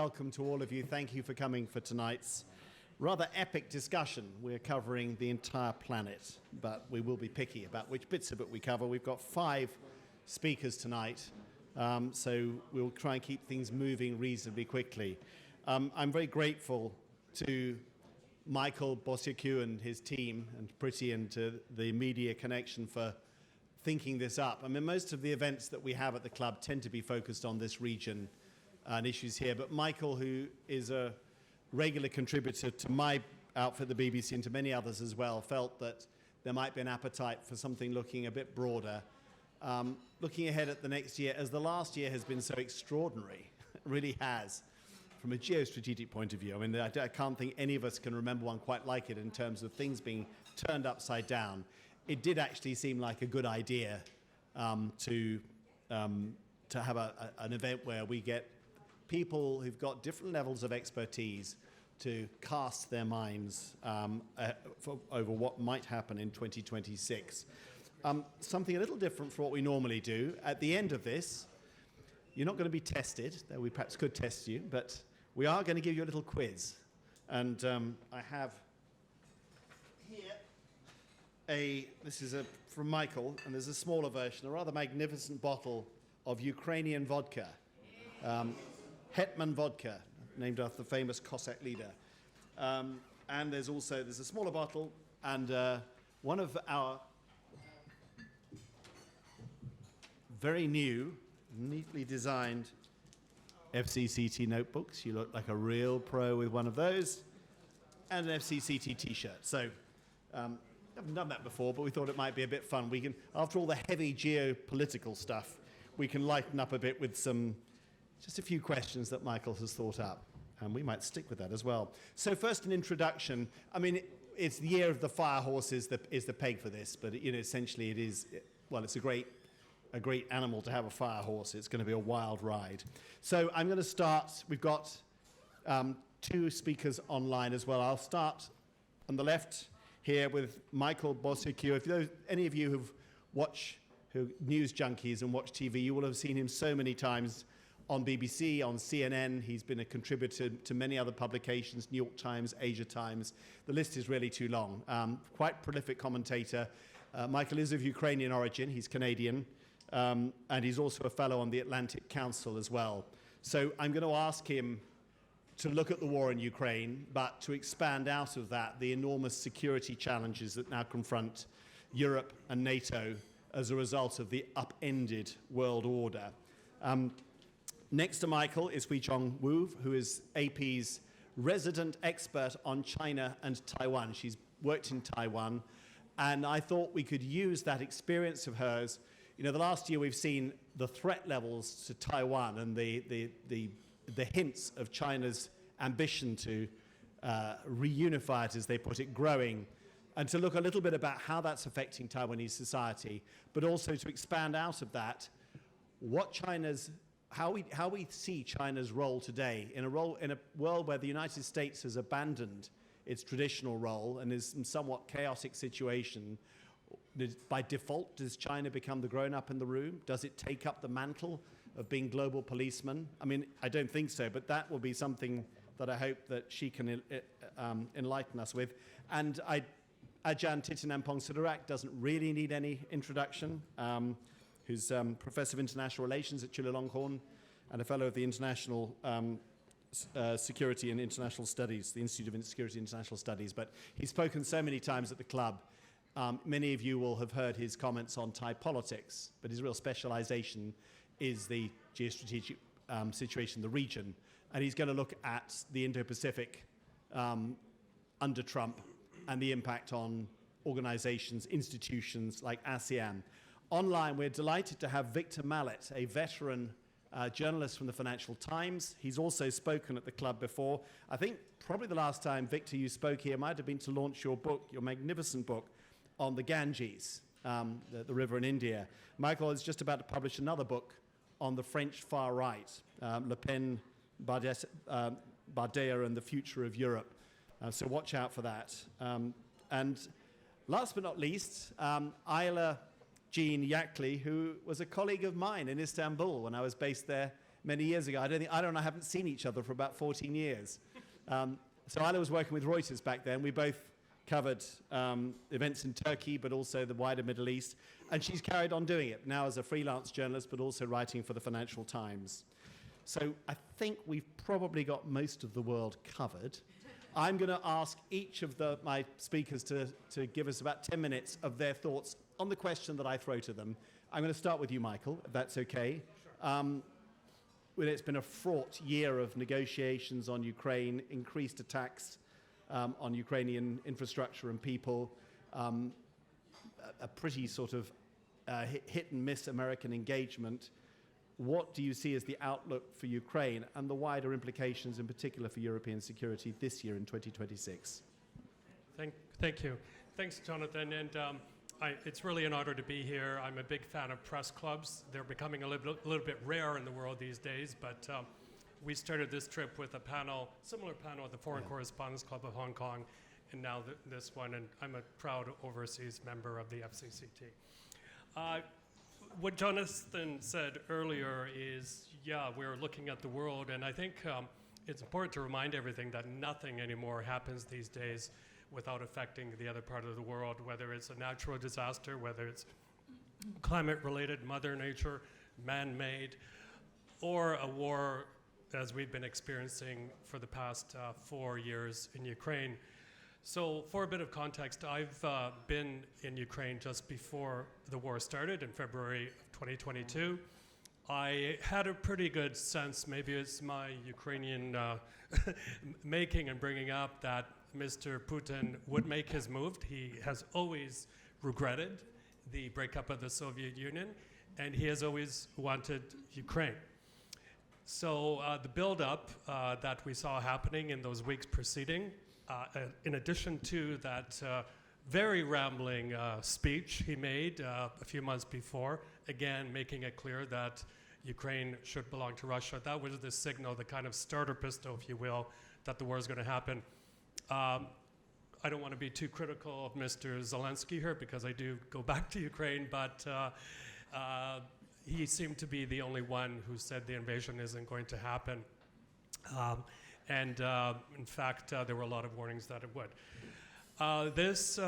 welcome to all of you. Thank you for coming for tonight's rather epic discussion. We're covering the entire planet, but we will be picky about which bits of it we cover. We've got 5 speakers tonight, so we'll try and keep things moving reasonably quickly. I'm very grateful to Michael Bosiaku and his team, and Priti and to the Media Connection for thinking this up. I mean, most of the events that we have at the club tend to be focused on this region and issues here, but Michael, who is a regular contributor to my outfit, the BBC, and to many others as well, felt that there might be an appetite for something looking a bit broader, looking ahead at the next year, as the last year has been so extraordinary. It really has, from a geostrategic point of view. I mean, I can't think any of us can remember one quite like it in terms of things being turned upside down. It did actually seem like a good idea to have an event where we get people who've got different levels of expertise to cast their minds over what might happen in 2026. Something a little different from what we normally do. At the end of this, you're not going to be tested, though we perhaps could test you, but we are going to give you a little quiz. And I have here this is from Michael, and there's a smaller version, a rather magnificent bottle of Ukrainian vodka. Hetman vodka, named after the famous Cossack leader. And there's a smaller bottle, and one of our very new, neatly designed FCCT notebooks. You look like a real pro with one of those, and an FCCT t-shirt. So, haven't done that before, but we thought it might be a bit fun. We can, after all the heavy geopolitical stuff, we can lighten up a bit with just a few questions that Michael has thought up, and we might stick with that as well. So first, an introduction. I mean, it's the year of the fire horse is the peg for this, but essentially it is, well, it's a great animal to have, a fire horse. It's going to be a wild ride. So I'm going to start. We've got 2 speakers online as well. I'll start on the left here with Michael Bosiaku. If any of you who news junkies and watch TV, you will have seen him so many times on BBC, on CNN. He's been a contributor to many other publications, New York Times, Asia Times. The list is really too long. Quite prolific commentator. Michael is of Ukrainian origin. He's Canadian. And he's also a fellow on the Atlantic Council as well. So I'm going to ask him to look at the war in Ukraine, but to expand out of that the enormous security challenges that now confront Europe and NATO as a result of the upended world order. Next to Michael is Huichong Wu, who is AP's resident expert on China and Taiwan. She's worked in Taiwan, and I thought we could use that experience of hers. The last year we've seen the threat levels to Taiwan and the hints of China's ambition to reunify it, as they put it, growing, and to look a little bit about how that's affecting Taiwanese society, but also to expand out of that how we see China's role today in a world where the United States has abandoned its traditional role and is in a somewhat chaotic situation. By default, does China become the grown-up in the room? Does it take up the mantle of being global policeman? I mean, I don't think so, but that will be something that I hope that she can enlighten us with. And Ajahn Titinampong Sidorak doesn't really need any introduction, who's Professor of International Relations at Chulalongkorn and a Fellow of the International Security and International Studies, the Institute of Security and International Studies. But he's spoken so many times at the club. Many of you will have heard his comments on Thai politics, but his real specialization is the geostrategic situation in the region. And he's going to look at the Indo-Pacific under Trump and the impact on organizations, institutions like ASEAN. Online, we're delighted to have Victor Mallet, a veteran journalist from the Financial Times. He's also spoken at the club before. I think probably the last time, Victor, you spoke here might have been to launch your book, your magnificent book, on the Ganges, the river in India. Michael is just about to publish another book on the French far right, Le Pen, Bardea and the future of Europe. So watch out for that. And last but not least, Ayla Jean Yakli, who was a colleague of mine in Istanbul when I was based there many years ago. I haven't seen each other for about 14 years. So Isla was working with Reuters back then. We both covered events in Turkey, but also the wider Middle East. And she's carried on doing it, now as a freelance journalist, but also writing for the Financial Times. So I think we've probably got most of the world covered. I'm going to ask each of my speakers to give us about 10 minutes of their thoughts on the question that I throw to them. I'm going to start with you, Michael, if that's okay. Sure. It's been a fraught year of negotiations on Ukraine, increased attacks on Ukrainian infrastructure and people, a pretty sort of hit and miss American engagement. What do you see as the outlook for Ukraine and the wider implications in particular for European security this year in 2026? Thank you. Thanks, Jonathan. And it's really an honor to be here. I'm a big fan of press clubs. They're becoming a little bit rare in the world these days, but we started this trip with a similar panel at the Foreign Correspondents Club of Hong Kong, and now this one, and I'm a proud overseas member of the FCCT. What Jonathan said earlier is, we're looking at the world, and I think it's important to remind everything that nothing anymore happens these days without affecting the other part of the world, whether it's a natural disaster, whether it's climate-related, Mother Nature, man-made, or a war as we've been experiencing for the past 4 years in Ukraine. So for a bit of context, I've been in Ukraine just before the war started in February of 2022. I had a pretty good sense, maybe it's my Ukrainian making and bringing up, that Mr. Putin would make his move. He has always regretted the breakup of the Soviet Union, and he has always wanted Ukraine. So the buildup that we saw happening in those weeks preceding, in addition to that very rambling speech he made a few months before, again making it clear that Ukraine should belong to Russia, that was the signal, the kind of starter pistol, if you will, that the war is going to happen. I don't want to be too critical of Mr. Zelensky here because I do go back to Ukraine, but he seemed to be the only one who said the invasion isn't going to happen. In fact, there were a lot of warnings that it would. This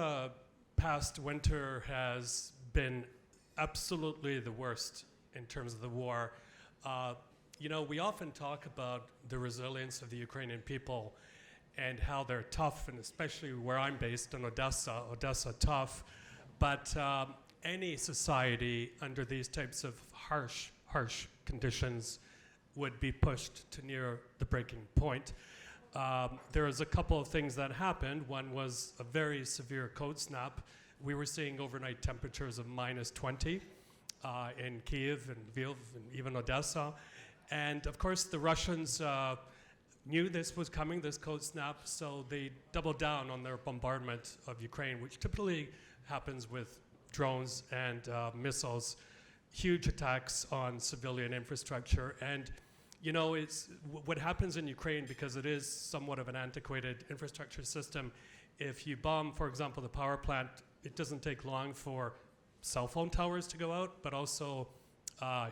past winter has been absolutely the worst in terms of the war. We often talk about the resilience of the Ukrainian people and how they're tough, and especially where I'm based in Odessa tough. But any society under these types of harsh conditions would be pushed to near the breaking point. There was a couple of things that happened. One was a very severe cold snap. We were seeing overnight temperatures of -20 in Kiev and Lviv and even Odessa. And of course the Russians knew this was coming, this cold snap, so they doubled down on their bombardment of Ukraine, which typically happens with drones and missiles, huge attacks on civilian infrastructure. And it's what happens in Ukraine, because it is somewhat of an antiquated infrastructure system. If you bomb, for example, the power plant, it doesn't take long for cell phone towers to go out, but also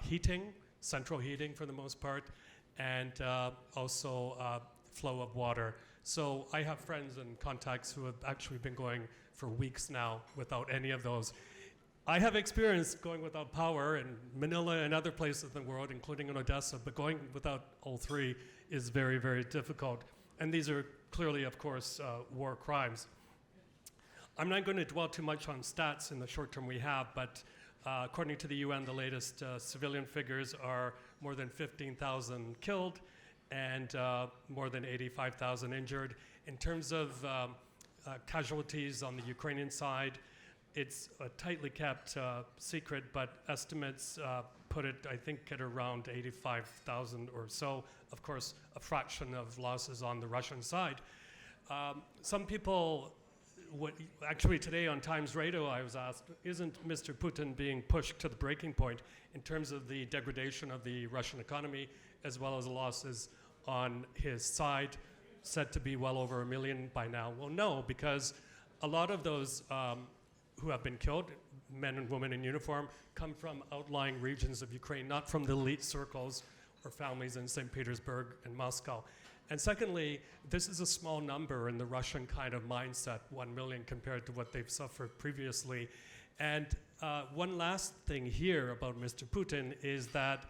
heating, central heating for the most part, and also flow of water. So I have friends and contacts who have actually been going for weeks now without any of those. I have experience going without power in Manila and other places in the world, including in Odessa, but going without all three is very, very difficult. And these are clearly, of course, war crimes. I'm not going to dwell too much on stats in the short term we have, but according to the UN, the latest civilian figures are more than 15,000 killed and more than 85,000 injured. In terms of casualties on the Ukrainian side, it's a tightly kept secret, but estimates put it, I think, at around 85,000 or so. Of course, a fraction of losses on the Russian side. Some people actually today on Times Radio I was asked, isn't Mr. Putin being pushed to the breaking point in terms of the degradation of the Russian economy as well as losses on his side, said to be well over 1 million by now? Well, no, because a lot of those who have been killed, men and women in uniform, come from outlying regions of Ukraine, not from the elite circles or families in St. Petersburg and Moscow. And secondly, this is a small number in the Russian kind of mindset, 1 million compared to what they've suffered previously. And one last thing here about Mr. Putin is that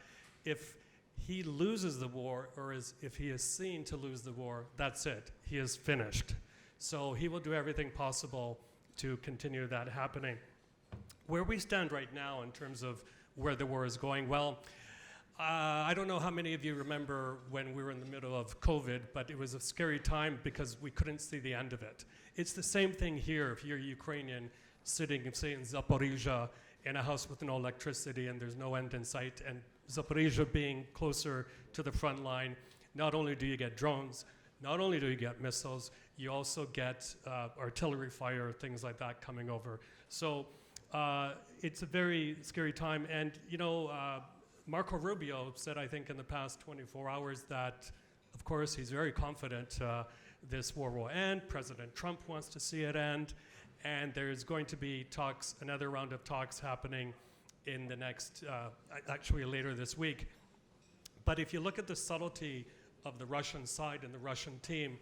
if he loses the war, or if he is seen to lose the war, that's it. He is finished. So he will do everything possible to continue that happening. Where we stand right now in terms of where the war is going, well, I don't know how many of you remember when we were in the middle of COVID, but it was a scary time because we couldn't see the end of it. It's the same thing here. If you're Ukrainian sitting, say, in Zaporizhia in a house with no electricity and there's no end in sight, and Zaporizhia being closer to the front line, not only do you get drones, not only do you get missiles, you also get artillery fire, things like that coming over. So it's a very scary time. And, you know, Marco Rubio said, I think, in the past 24 hours that, of course, he's very confident this war will end. President Trump wants to see it end. And there's going to be talks, another round of talks happening in the next, actually later this week. But if you look at the subtlety of the Russian side and the Russian team,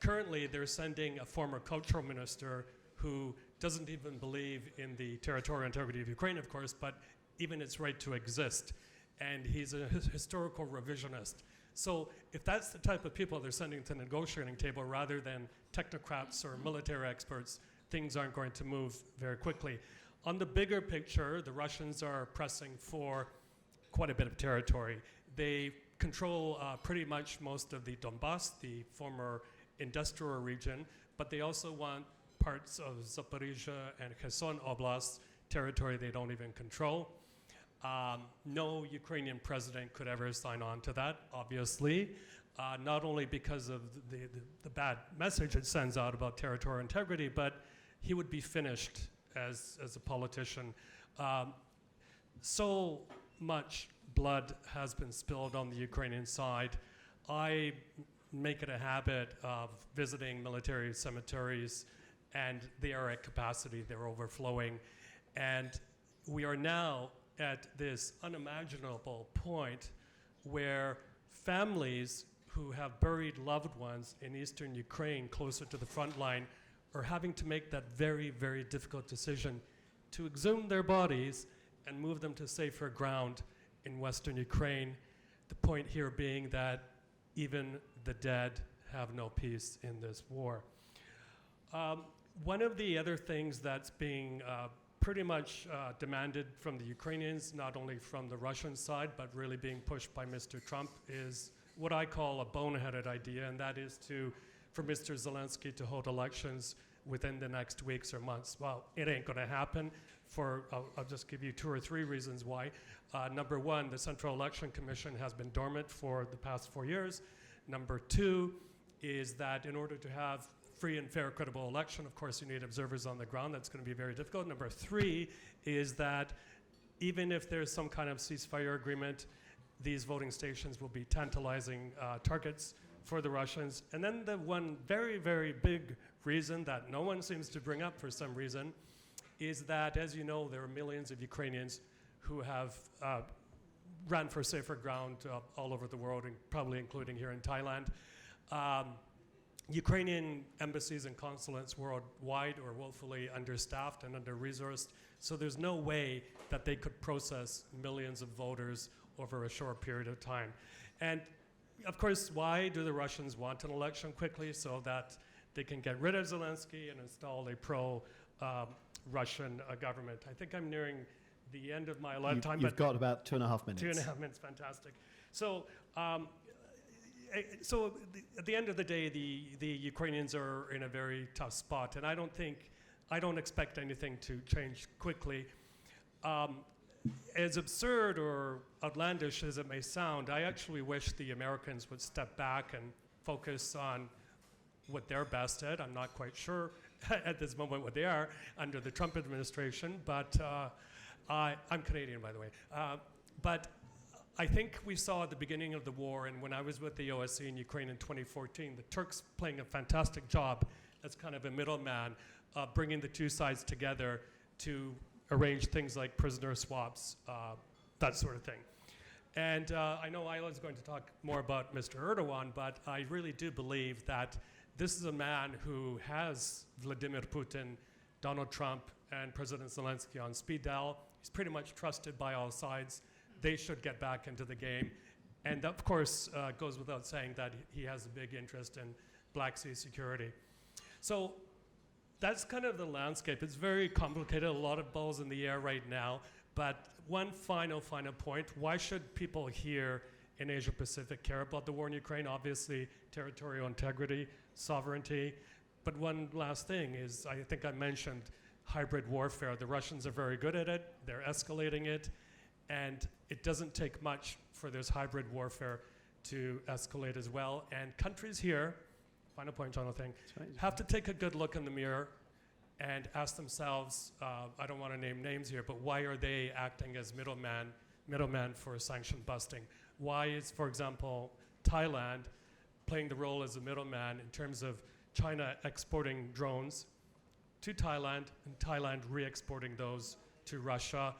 currently they're sending a former cultural minister who doesn't even believe in the territorial integrity of Ukraine, of course, but even its right to exist. And he's a historical revisionist. So if that's the type of people they're sending to the negotiating table rather than technocrats or military experts, things aren't going to move very quickly. On the bigger picture, the Russians are pressing for quite a bit of territory. They control pretty much most of the Donbass, the former industrial region, but they also want parts of Zaporizhia and Kherson Oblast, territory they don't even control. No Ukrainian president could ever sign on to that, obviously, not only because of the bad message it sends out about territorial integrity, but he would be finished as a politician. So much blood has been spilled on the Ukrainian side. I make it a habit of visiting military cemeteries, and they are at capacity, they're overflowing. And we are now at this unimaginable point where families who have buried loved ones in eastern Ukraine closer to the front line are having to make that very, very difficult decision to exhume their bodies and move them to safer ground in western Ukraine. The point here being that even the dead have no peace in this war. One of the other things that's being pretty much demanded from the Ukrainians, not only from the Russian side, but really being pushed by Mr. Trump, is what I call a boneheaded idea, and that is for Mr. Zelensky to hold elections within the next weeks or months. Well, it ain't gonna happen I'll just give you 2 or 3 reasons why. Number one, the Central Election Commission has been dormant for the past 4 years. Number 2 is that in order to have free and fair, credible election, of course, you need observers on the ground. That's going to be very difficult. Number 3 is that even if there's some kind of ceasefire agreement, these voting stations will be tantalizing targets for the Russians. And then the one very, very big reason that no one seems to bring up for some reason is that, as you know, there are millions of Ukrainians who have ran for safer ground all over the world, and probably including here in Thailand. Ukrainian embassies and consulates worldwide are woefully understaffed and under-resourced, so there's no way that they could process millions of voters over a short period of time. And of course, why do the Russians want an election quickly? So that they can get rid of Zelensky and install a pro-Russian government. I think I'm nearing the end of my lifetime. You've got about 2.5 minutes. 2.5 minutes, fantastic. So at the end of the day, the Ukrainians are in a very tough spot, and I don't expect anything to change quickly. As absurd or outlandish as it may sound, I actually wish the Americans would step back and focus on what they're best at. I'm not quite sure at this moment what they are under the Trump administration, but I'm Canadian, by the way. But I think we saw at the beginning of the war, and when I was with the OSCE in Ukraine in 2014, the Turks playing a fantastic job as kind of a middleman, bringing the two sides together to arrange things like prisoner swaps, that sort of thing. And I know Isla's going to talk more about Mr. Erdogan, but I really do believe that this is a man who has Vladimir Putin, Donald Trump, and President Zelensky on speed dial. He's pretty much trusted by all sides. They should get back into the game. And that, of course, goes without saying that he has a big interest in Black Sea security. So that's kind of the landscape. It's very complicated, a lot of balls in the air right now. But one final point, why should people here in Asia Pacific care about the war in Ukraine? Obviously, territorial integrity, sovereignty. But one last thing is, I think I mentioned hybrid warfare. The Russians are very good at it. They're escalating it. And it doesn't take much for this hybrid warfare to escalate as well. And countries here, final point, Jonathan, have to take a good look in the mirror and ask themselves, I don't want to name names here, but why are they acting as middleman for sanction busting? Why is, for example, Thailand playing the role as a middleman in terms of China exporting drones to Thailand and Thailand re-exporting those to Russia?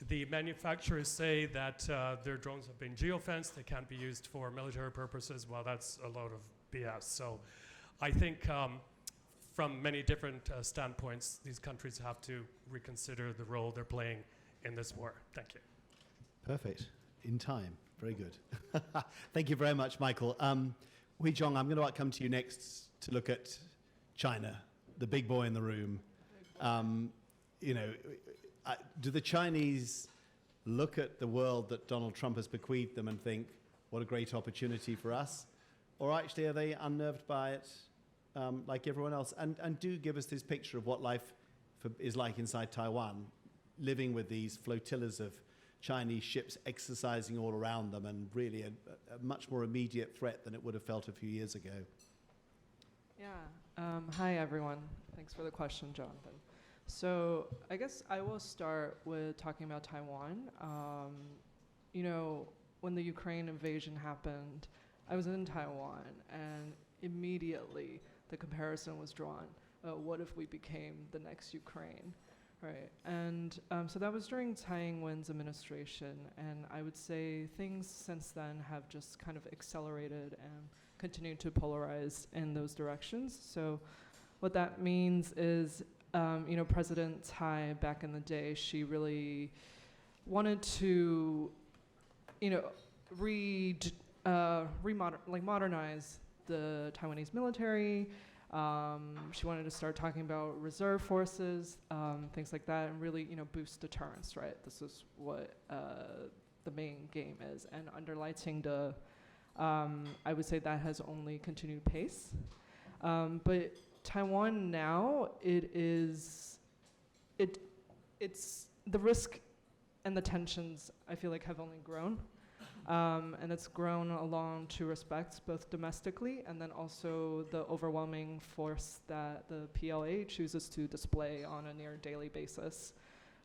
The manufacturers say that their drones have been geofenced, they can't be used for military purposes. Well, that's a load of BS. So I think from many different standpoints, these countries have to reconsider the role they're playing in this war. Thank you. Perfect. In time. Very good. Thank you very much, Michael. Hui Zhong, I'm going to come to you next to look at China, the big boy in the room. Do the Chinese look at the world that Donald Trump has bequeathed them and think, what a great opportunity for us? Or actually, are they unnerved by it like everyone else? And do give us this picture of what life is like inside Taiwan, living with these flotillas of Chinese ships exercising all around them, and really a much more immediate threat than it would have felt a few years ago. Yeah. Hi, everyone. Thanks for the question, Jonathan. So I guess I will start with talking about Taiwan. When the Ukraine invasion happened, I was in Taiwan, and immediately the comparison was drawn. What if we became the next Ukraine, right? And so that was during Tsai Ing-wen's administration, and I would say things since then have just kind of accelerated and continued to polarize in those directions. So what that means is, President Tsai back in the day, she really wanted to, modernize the Taiwanese military. She wanted to start talking about reserve forces, things like that, and really, boost deterrence, right? This is what the main game is. And under Lai Ching-te, I would say that has only continued pace. But Taiwan now, it's the risk and the tensions, I feel like, have only grown. And it's grown along two respects, both domestically and then also the overwhelming force that the PLA chooses to display on a near daily basis,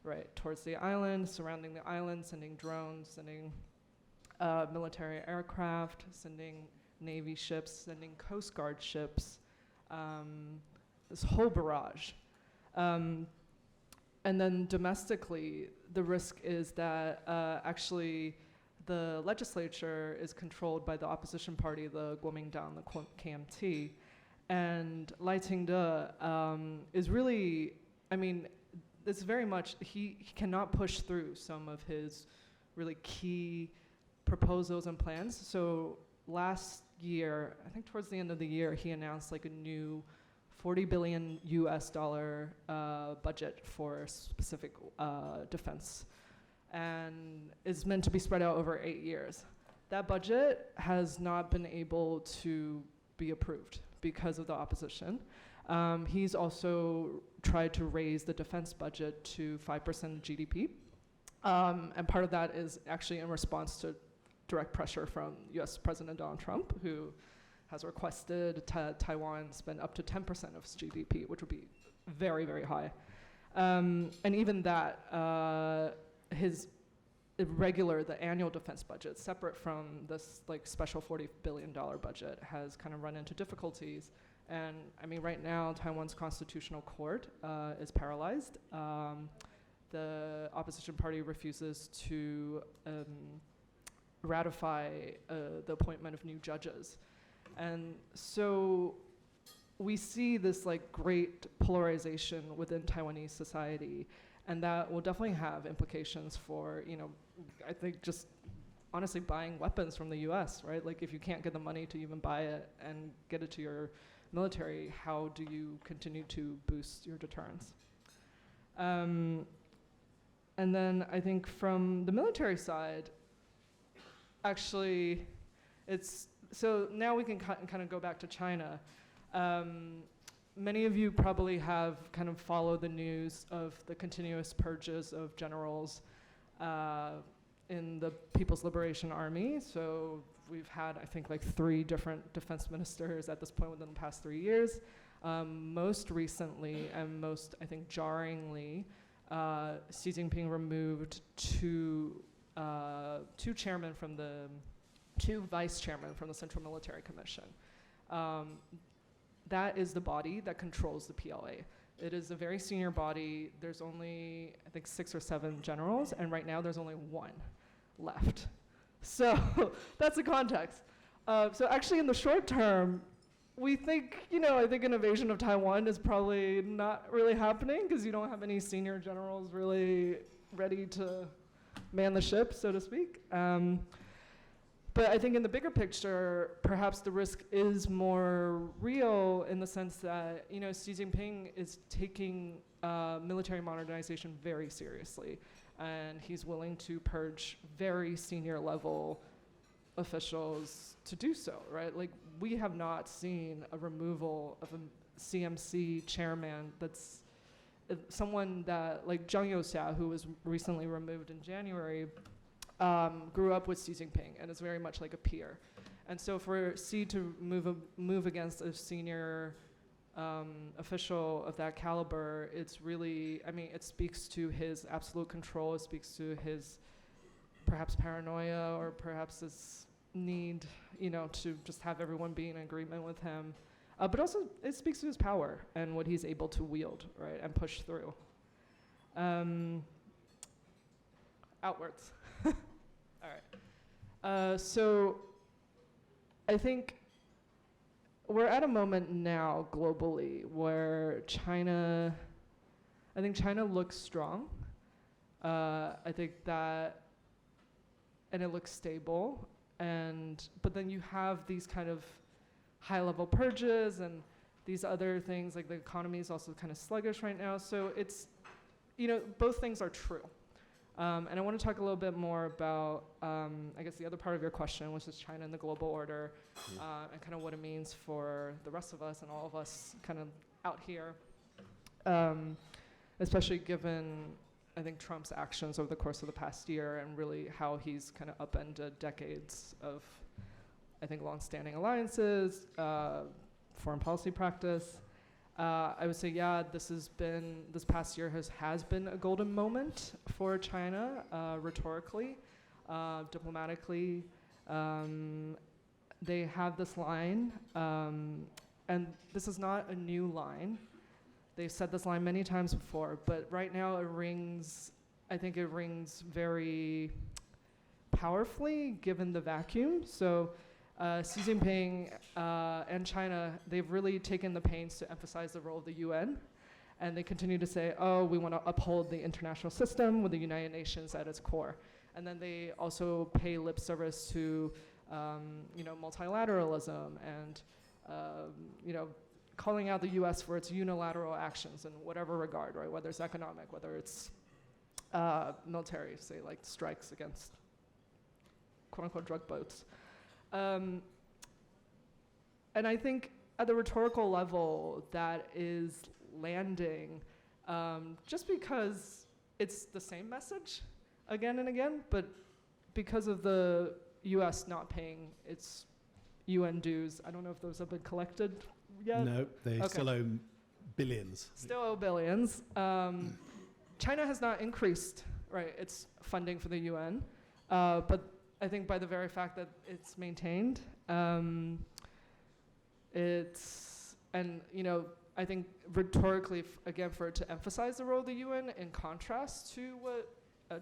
right, towards the island, surrounding the island, sending drones, sending military aircraft, sending Navy ships, sending Coast Guard ships, this whole barrage. And then domestically, the risk is that actually the legislature is controlled by the opposition party, the Kuomintang, the KMT. And Lai Ching-te is really, it's very much, he cannot push through some of his really key proposals and plans. So last year, I think towards the end of the year, he announced like a new $40 billion budget for specific defense, and is meant to be spread out over 8 years. That budget has not been able to be approved because of the opposition. He's also tried to raise the defense budget to 5% of GDP. And part of that is actually in response to direct pressure from US President Donald Trump, who has requested Taiwan spend up to 10% of its GDP, which would be very, very high. And even that, the annual defense budget, separate from this like special $40 billion budget, has kind of run into difficulties. And right now, Taiwan's constitutional court is paralyzed. The opposition party refuses to ratify the appointment of new judges. And so we see this like great polarization within Taiwanese society, and that will definitely have implications for, you know, I think just honestly buying weapons from the US, right? Like if you can't get the money to even buy it and get it to your military, how do you continue to boost your deterrence? And then I think from the military side, actually, so now we can kind of go back to China. Many of you probably have kind of followed the news of the continuous purges of generals in the People's Liberation Army. So we've had, I think, like 3 different defense ministers at this point within the past 3 years. Most recently and most, I think, jarringly, Xi Jinping removed two vice chairmen from the Central Military Commission. That is the body that controls the PLA. It is a very senior body. There's only, I think, 6 or 7 generals, and right now there's only 1 left. So that's the context. So actually in the short term, we think, you know, I think an invasion of Taiwan is probably not really happening because you don't have any senior generals really ready to man the ship, so to speak. But I think in the bigger picture, perhaps the risk is more real in the sense that, you know, Xi Jinping is taking military modernization very seriously, and he's willing to purge very senior level officials to do so, right? Like, we have not seen a removal of a CMC chairman that's someone that, like Zhang Youxia, who was recently removed in January, grew up with Xi Jinping and is very much like a peer. And so for Xi to move against a senior official of that caliber, it's really, I mean, it speaks to his absolute control, it speaks to his perhaps paranoia or perhaps his need, you know, to just have everyone be in agreement with him. But also it speaks to his power and what he's able to wield, right, and push through. Outwards. All right. So I think we're at a moment now globally where China looks strong. I think that, and it looks stable. But then you have these kind of high-level purges and these other things, like the economy is also kind of sluggish right now. So it's, you know, both things are true. And I want to talk a little bit more about, I guess, the other part of your question, which is China and the global order, and kind of what it means for the rest of us and all of us kind of out here, especially given, I think, Trump's actions over the course of the past year and really how he's kind of upended decades of, I think, long-standing alliances, foreign policy practice. I would say, yeah, this past year has been a golden moment for China, rhetorically, diplomatically. They have this line, and this is not a new line. They've said this line many times before, but right now I think it rings very powerfully given the vacuum. So Xi Jinping and China, they've really taken the pains to emphasize the role of the UN. And they continue to say, oh, we want to uphold the international system with the United Nations at its core. And then they also pay lip service to, you know, multilateralism and, you know, calling out the US for its unilateral actions in whatever regard, right? Whether it's economic, whether it's military, say like strikes against quote unquote drug boats. And I think at the rhetorical level that is landing just because it's the same message again and again, but because of the US not paying its UN dues, I don't know if those have been collected yet. No, they still owe billions. Still owe billions. China has not increased, right, its funding for the UN, but I think by the very fact that it's maintained, and you know, I think rhetorically, again, for it to emphasize the role of the UN in contrast to what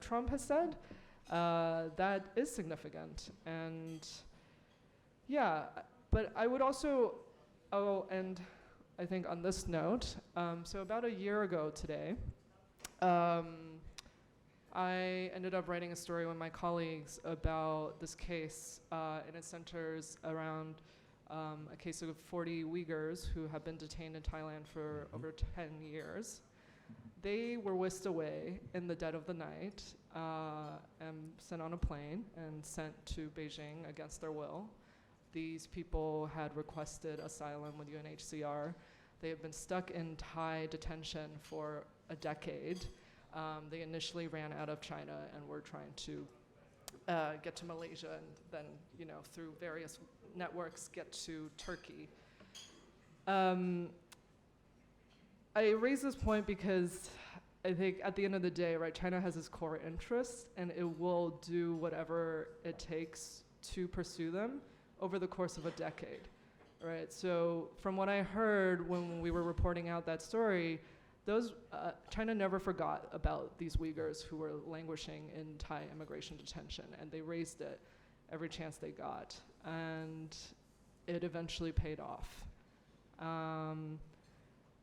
Trump has said, that is significant. And yeah, but I would also, and I think on this note, so about a year ago today, I ended up writing a story with my colleagues about this case, and it centers around a case of 40 Uyghurs who have been detained in Thailand for over 10 years. They were whisked away in the dead of the night and sent on a plane and sent to Beijing against their will. These people had requested asylum with UNHCR. They have been stuck in Thai detention for a decade. They initially ran out of China and were trying to get to Malaysia and then, through various networks, get to Turkey. I raise this point because I think at the end of the day, right, China has its core interests and it will do whatever it takes to pursue them over the course of a decade, right? So from what I heard when we were reporting out that story, China never forgot about these Uyghurs who were languishing in Thai immigration detention, and they raised it every chance they got, and it eventually paid off.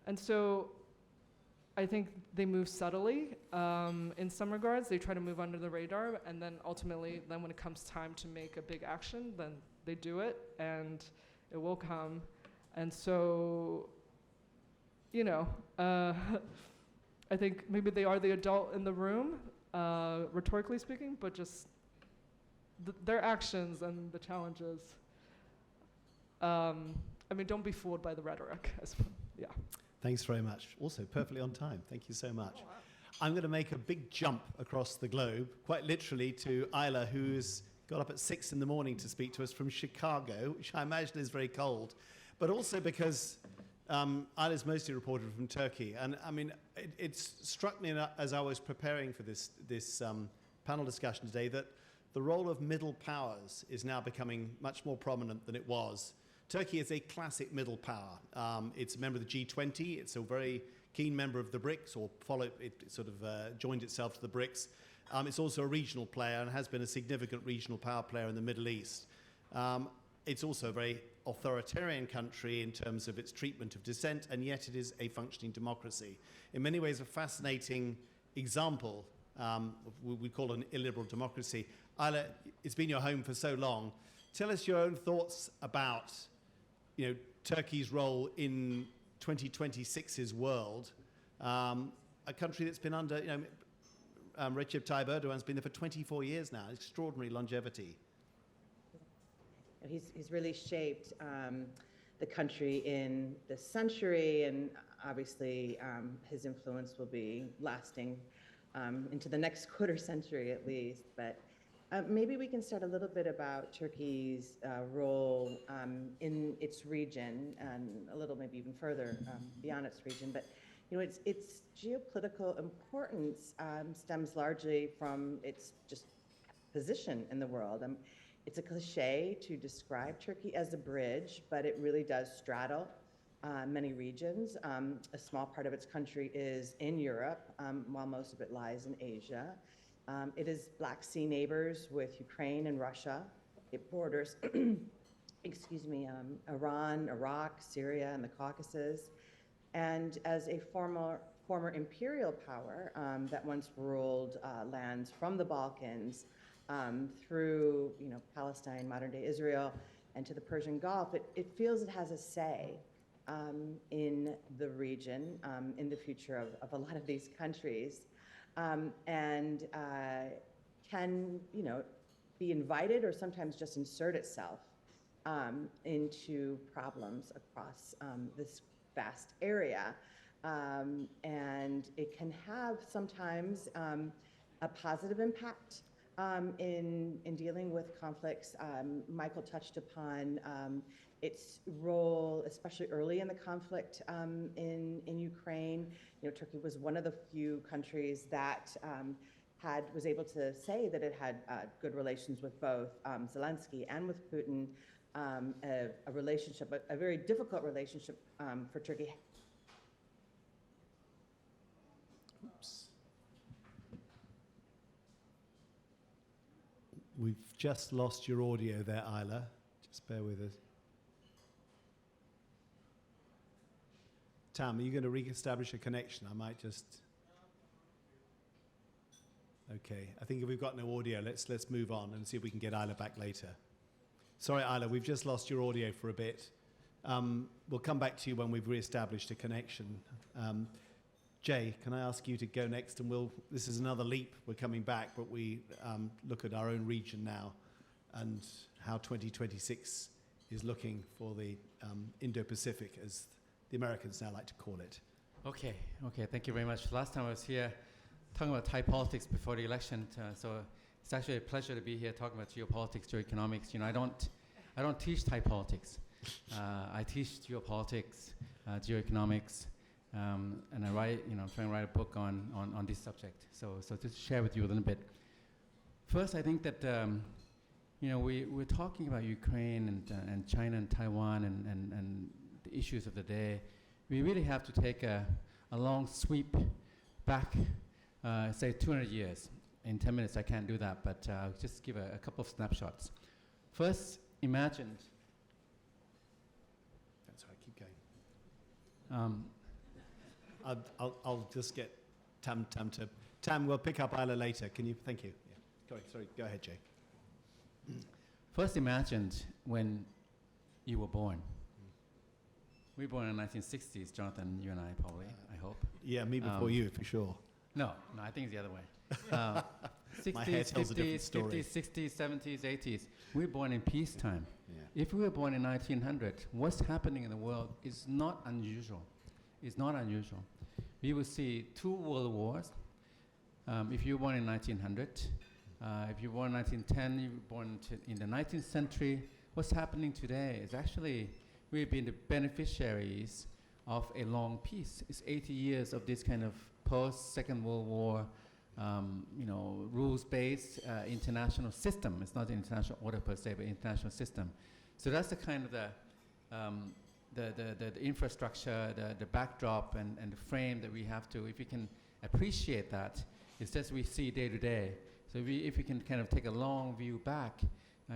And so I think they move subtly. In some regards, they try to move under the radar, and then ultimately, then when it comes time to make a big action, then they do it, and it will come. And so, I think maybe they are the adult in the room, rhetorically speaking, but just their actions and the challenges. Don't be fooled by the rhetoric. Yeah. Thanks very much. Also, perfectly on time. Thank you so much. Oh, wow. I'm going to make a big jump across the globe, quite literally, to Isla, who's got up at 6 in the morning to speak to us from Chicago, which I imagine is very cold, but also because Isla's mostly reported from Turkey. And it struck me as I was preparing for this panel discussion today that the role of middle powers is now becoming much more prominent than it was. Turkey is a classic middle power. It's a member of the G20. It's a very keen member of the BRICS, or joined itself to the BRICS. It's also a regional player and has been a significant regional power player in the Middle East. It's also a very authoritarian country in terms of its treatment of dissent, and yet it is a functioning democracy. In many ways, a fascinating example of what we call an illiberal democracy. Isla, it's been your home for so long. Tell us your own thoughts about Turkey's role in 2026's world, a country that's been under, Recep Tayyip Erdogan's been there for 24 years now, extraordinary longevity. He's really shaped the country in this century, and obviously his influence will be lasting into the next quarter century at least. But maybe we can start a little bit about Turkey's role in its region, and a little maybe even further beyond its region. But its geopolitical importance stems largely from its just position in the world. It's a cliche to describe Turkey as a bridge, but it really does straddle many regions. A small part of its country is in Europe, while most of it lies in Asia. It is Black Sea neighbors with Ukraine and Russia. It borders, Iran, Iraq, Syria, and the Caucasus. And as a former imperial power that once ruled lands from the Balkans through Palestine, modern-day Israel, and to the Persian Gulf, it feels it has a say in the region, in the future of a lot of these countries. And can be invited or sometimes just insert itself into problems across this vast area. And it can have sometimes a positive impact in dealing with conflicts. Michael touched upon its role, especially early in the conflict in Ukraine. Turkey was one of the few countries that was able to say that it had good relations with both Zelensky and with Putin, a relationship, a very difficult relationship for Turkey. Oops. We've just lost your audio there, Isla. Just bear with us. Tam, are you going to re-establish a connection? I might just... Okay, I think if we've got no audio, let's move on and see if we can get Isla back later. Sorry, Isla, we've just lost your audio for a bit. We'll come back to you when we've re-established a connection. Jay, can I ask you to go next? And this is another leap. We're coming back, but we look at our own region now and how 2026 is looking for the Indo-Pacific, as the Americans now like to call it. Okay, thank you very much. Last time I was here talking about Thai politics before the election, so it's actually a pleasure to be here talking about geopolitics, geoeconomics. You know, I don't teach Thai politics. I teach geopolitics, geoeconomics, and I write, I'm trying to write a book on this subject. So to share with you a little bit. First, I think that we're talking about Ukraine and China and Taiwan and the issues of the day. We really have to take a long sweep back, say 200 years. In 10 minutes, I can't do that, but I'll just give a couple of snapshots. First, imagine. That's right, keep going. I'll just get Tam to... Tam, we'll pick up Isla later. Can you... Thank you. Yeah. Sorry, go ahead, Jay. First, imagine when you were born. We were born in the 1960s, Jonathan, you and I probably, I hope. Yeah, me before you, for sure. No, I think it's the other way. 60s, My hair tells a different 50s, story. 50s, 60s, 70s, 80s. We were born in peacetime. Yeah. If we were born in 1900, what's happening in the world is not unusual. It's not unusual. We will see 2 world wars. If you were born in 1900, if you were born in 1910, you were born in the 19th century, what's happening today is actually we've been the beneficiaries of a long peace. It's 80 years of this kind of post-Second World War, rules-based international system. It's not the international order per se, but international system. So that's the kind of the infrastructure, the backdrop, and the frame that we have to, if we can appreciate that, it's just we see day to day. So if we can kind of take a long view back,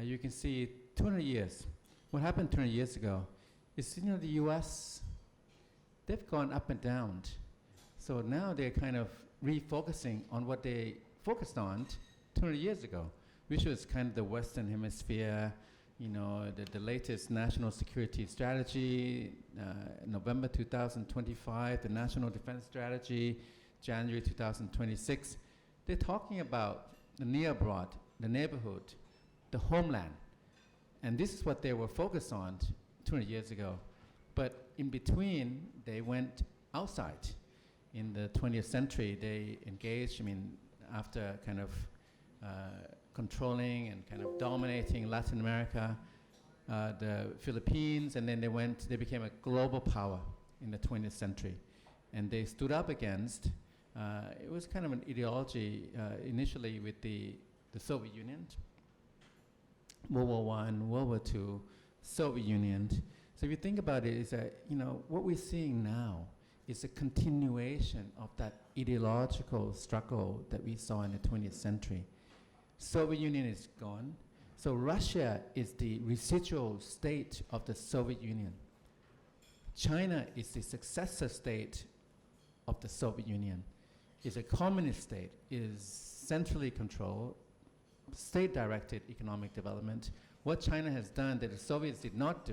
you can see 200 years. What happened 200 years ago is, the U.S., they've gone up and down. So now they're kind of refocusing on what they focused on 200 years ago, which was kind of the Western Hemisphere, the latest national security strategy, November 2025, the National Defense Strategy, January 2026. They're talking about the near abroad, the neighborhood, the homeland. And this is what they were focused on 200 years ago. But in between, they went outside. In the 20th century, they engaged, after kind of controlling and kind of dominating Latin America, the Philippines, and then they became a global power in the 20th century. And they stood up against, it was kind of an ideology initially with the Soviet Union, World War I, World War II, Soviet Union. So if you think about it, is that, what we're seeing now is a continuation of that ideological struggle that we saw in the 20th century. Soviet Union is gone. So Russia is the residual state of the Soviet Union. China is the successor state of the Soviet Union. It's a communist state, is centrally controlled, state-directed economic development. What China has done that the Soviets did not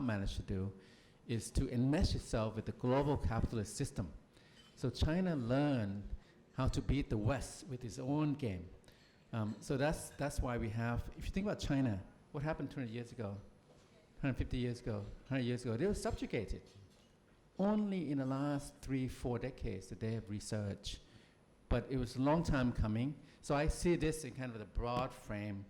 manage to do, is to enmesh itself with the global capitalist system. So China learned how to beat the West with its own game. So that's why we have, if you think about China, what happened 200 years ago, 150 years ago, 100 years ago? They were subjugated. Only in the last 3-4 decades that they have researched. But it was a long time coming. So I see this in kind of the broad frame.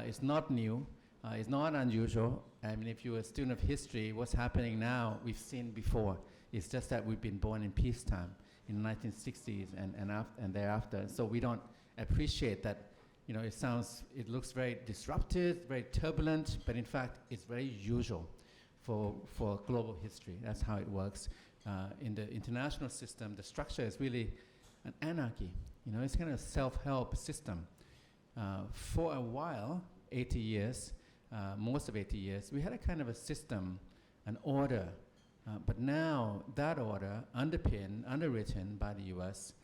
It's not new. It's not unusual. If you're a student of history, what's happening now, we've seen before. It's just that we've been born in peacetime in the 1960s and thereafter. So we don't appreciate that. It looks very disruptive, very turbulent, but in fact, it's very usual for global history. That's how it works. In the international system, the structure is really an anarchy. It's kind of a self-help system. For a while, 80 years, most of 80 years, we had a kind of a system, an order. But now that order, underwritten by the US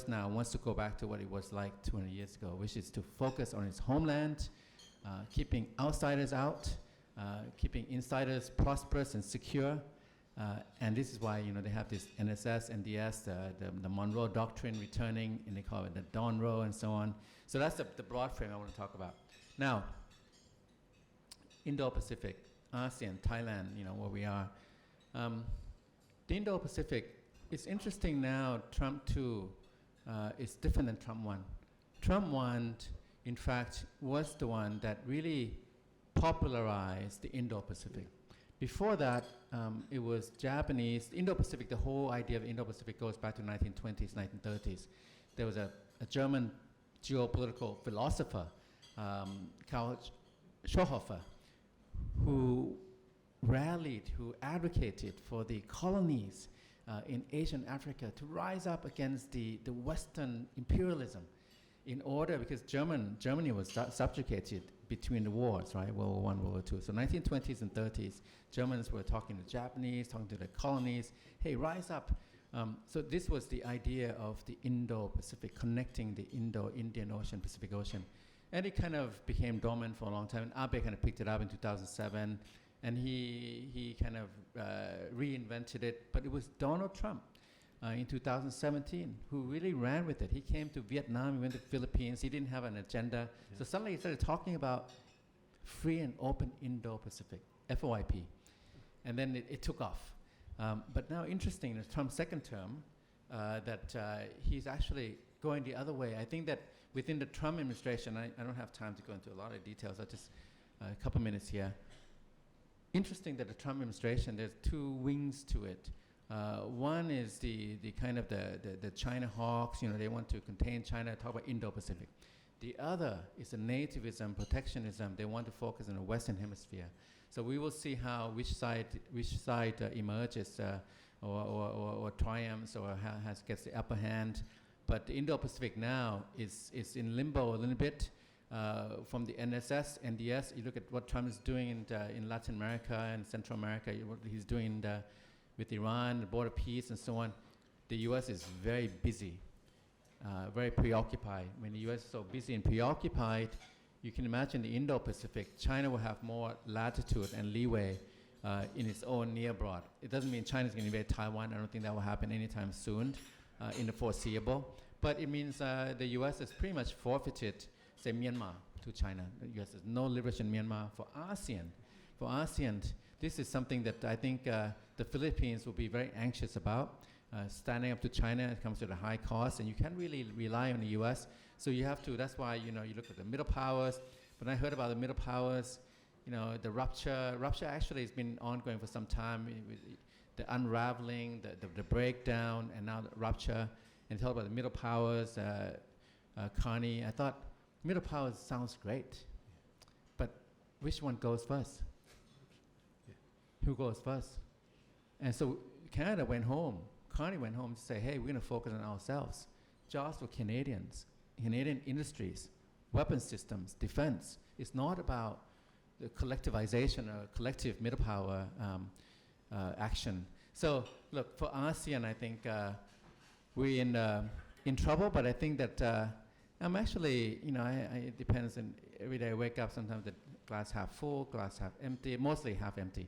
now wants to go back to what it was like 200 years ago, which is to focus on its homeland, keeping outsiders out, keeping insiders prosperous and secure. And this is why they have this NSS, NDS, the Monroe Doctrine returning, and they call it the Dawn Row and so on. So that's the broad frame I want to talk about. Now, Indo-Pacific, ASEAN, Thailand, where we are. The Indo-Pacific, it's interesting now, Trump 2 is different than Trump 1. Trump 1, in fact, was the one that really popularized the Indo-Pacific. Before that, it was Japanese. Indo-Pacific, the whole idea of Indo-Pacific goes back to 1920s, 1930s. There was a German geopolitical philosopher, Karl Schauhofer, who advocated for the colonies in Asian Africa to rise up against the Western imperialism in order, because Germany was subjugated between the wars, right? World War I, World War II. So 1920s and 30s, Germans were talking to Japanese, talking to the colonies, hey, rise up. So this was the idea of the Indo-Pacific, connecting the Indo-Indian Ocean, Pacific Ocean. And it kind of became dormant for a long time. And Abe kind of picked it up in 2007, and he kind of reinvented it. But it was Donald Trump in 2017 who really ran with it. He came to Vietnam, he went to the Philippines, he didn't have an agenda. Yeah. So suddenly he started talking about free and open Indo-Pacific, FOIP. And then it took off. But now interesting, in Trump's second term, that he's actually going the other way. I think that within the Trump administration, I don't have time to go into a lot of details, I'll just a couple minutes here. Interesting that the Trump administration, there's two wings to it. One is the kind of the China hawks, they want to contain China, talk about Indo-Pacific. The other is the nativism, protectionism. They want to focus on the Western Hemisphere. So we will see which side emerges or triumphs or gets the upper hand. But the Indo-Pacific now is in limbo a little bit. From the NSS, NDS, you look at what Trump is doing in Latin America and Central America, what he's doing with Iran, the border peace and so on. The US is very busy, very preoccupied. When the US is so busy and preoccupied, you can imagine the Indo-Pacific, China will have more latitude and leeway in its own near broad. It doesn't mean China's going to invade Taiwan. I don't think that will happen anytime soon in the foreseeable. But it means the US has pretty much forfeited, say, Myanmar to China. The US has no liberation in Myanmar. For ASEAN, this is something that I think the Philippines will be very anxious about. Standing up to China, it comes with a high cost, and you can't really rely on the US. So you have to, that's why, you look at the middle powers. When I heard about the middle powers, the rupture actually has been ongoing for some time, the unraveling, the breakdown, and now the rupture. And talk about the middle powers, Carney. I thought, middle powers sounds great, but which one goes first? Yeah. Who goes first? And so Canada went home. Carney went home to say, hey, we're going to focus on ourselves. Jobs for Canadians, Canadian industries, weapon systems, defense. It's not about the collectivization or collective middle power action. So look, for ASEAN, I think we're in trouble, but I think that I'm actually, it depends. And every day I wake up, sometimes the glass half full, glass half empty, mostly half empty.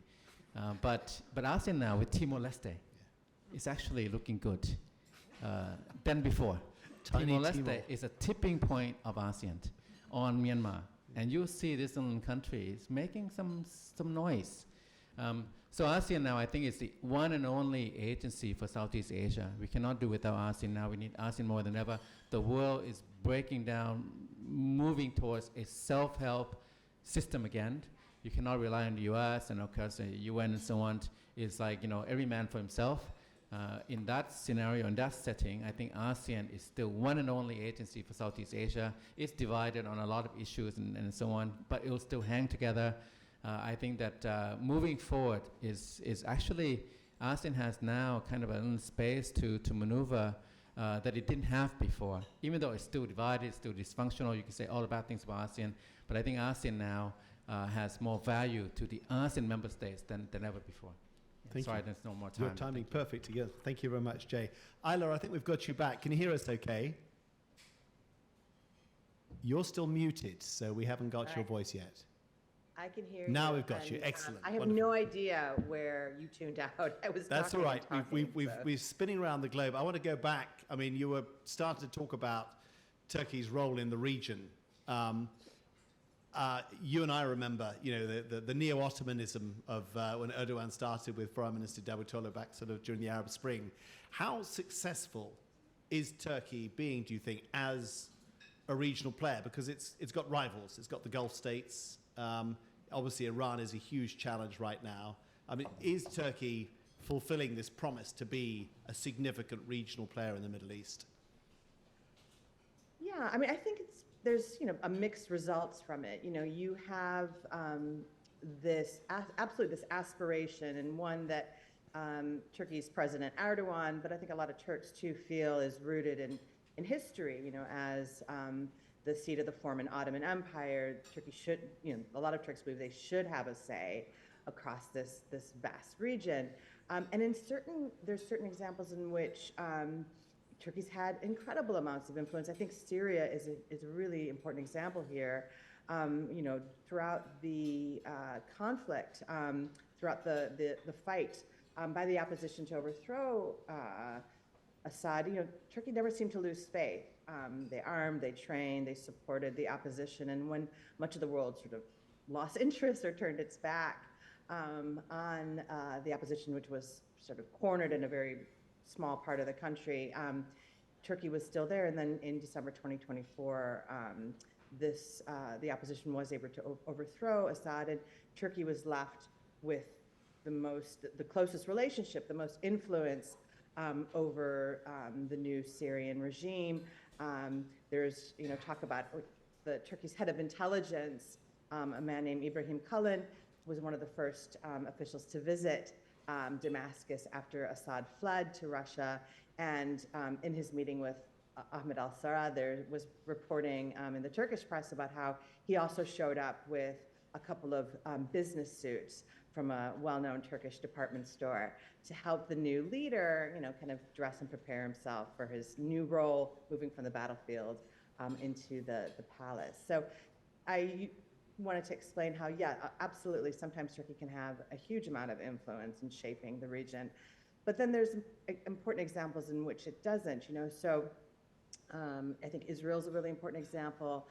But ASEAN now with Timor-Leste, it's actually looking good than before. Timor-Leste is a tipping point of ASEAN on Myanmar, and you'll see this little country is making some noise. So ASEAN now, I think, is the one and only agency for Southeast Asia. We cannot do without ASEAN now. We need ASEAN more than ever. The world is breaking down, moving towards a self-help system again. You cannot rely on the US and, of course, the UN and so on. It's like, every man for himself. In that scenario, in that setting, I think ASEAN is still one and only agency for Southeast Asia. It's divided on a lot of issues and so on, but it will still hang together. I think that moving forward is actually, ASEAN has now kind of a little space to maneuver that it didn't have before. Even though it's still divided, it's still dysfunctional, you can say all the bad things about ASEAN, but I think ASEAN now has more value to the ASEAN member states than ever before. Thank Sorry, you. there's no more time. Your timing Thank you. perfect together. Thank you very much, Jay. Isla, I think we've got you back. Can you hear us okay? You're still muted, so we haven't got your Right. voice yet. I can hear Now you. we've got you. and, Excellent. I have Wonderful. no idea where you tuned out. I was That's all talking right. and talking, so- We're spinning around the globe. I want to go back. I mean, you were starting to talk about Turkey's role in the region. You and I remember, you know, the neo-Ottomanism of when Erdogan started with Prime Minister Davutoglu back sort of during the Arab Spring. How successful is Turkey being, do you think, as a regional player? Because it's got rivals. It's got the Gulf states. Obviously, Iran is a huge challenge right now. I mean, is Turkey fulfilling this promise to be a significant regional player in the Middle East? Yeah, I mean, I think there's a mixed results from it. You know, you have this aspiration, and one that Turkey's President Erdogan, but I think a lot of Turks too feel is rooted in history. You know, as the seat of the former Ottoman Empire, Turkey should, a lot of Turks believe they should have a say across this vast region. And there's certain examples in which Turkey's had incredible amounts of influence. I think Syria is a really important example here. Throughout the conflict, throughout the fight by the opposition to overthrow Assad, Turkey never seemed to lose faith. They armed, they trained, they supported the opposition, and when much of the world sort of lost interest or turned its back on the opposition, which was sort of cornered in a very small part of the country, Turkey was still there. And then in December 2024, the opposition was able to overthrow Assad, and Turkey was left with the closest relationship, the most influence over the new Syrian regime. There's talk about the Turkey's head of intelligence, a man named Ibrahim Kalin, was one of the first officials to visit Damascus after Assad fled to Russia. And in his meeting with Ahmed al-Sara, there was reporting in the Turkish press about how he also showed up with a couple of business suits from a well-known Turkish department store to help the new leader, kind of dress and prepare himself for his new role, moving from the battlefield into the palace. So I wanted to explain how, yeah, absolutely, sometimes Turkey can have a huge amount of influence in shaping the region. But then there's important examples in which it doesn't, So I think Israel's a really important example.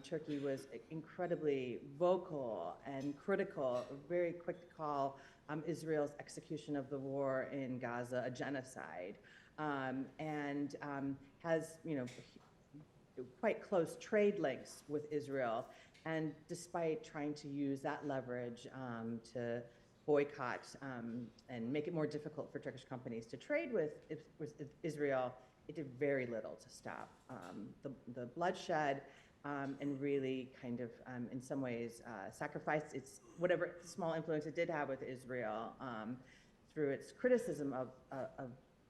Turkey was incredibly vocal and critical, very quick to call Israel's execution of the war in Gaza a genocide, and has, quite close trade links with Israel. And despite trying to use that leverage to boycott and make it more difficult for Turkish companies to trade with Israel, it did very little to stop the bloodshed and really kind of, in some ways, sacrificed its whatever small influence it did have with Israel through its criticism of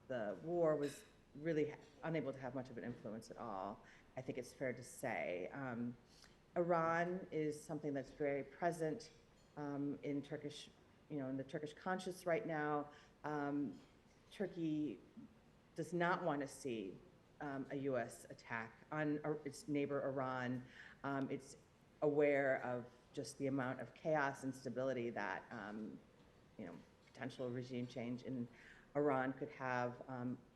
the war, was really unable to have much of an influence at all, I think it's fair to say. Iran is something that's very present in Turkish, in the Turkish conscience right now. Turkey does not want to see a U.S. attack on its neighbor Iran. It's aware of just the amount of chaos and instability that potential regime change in Iran could have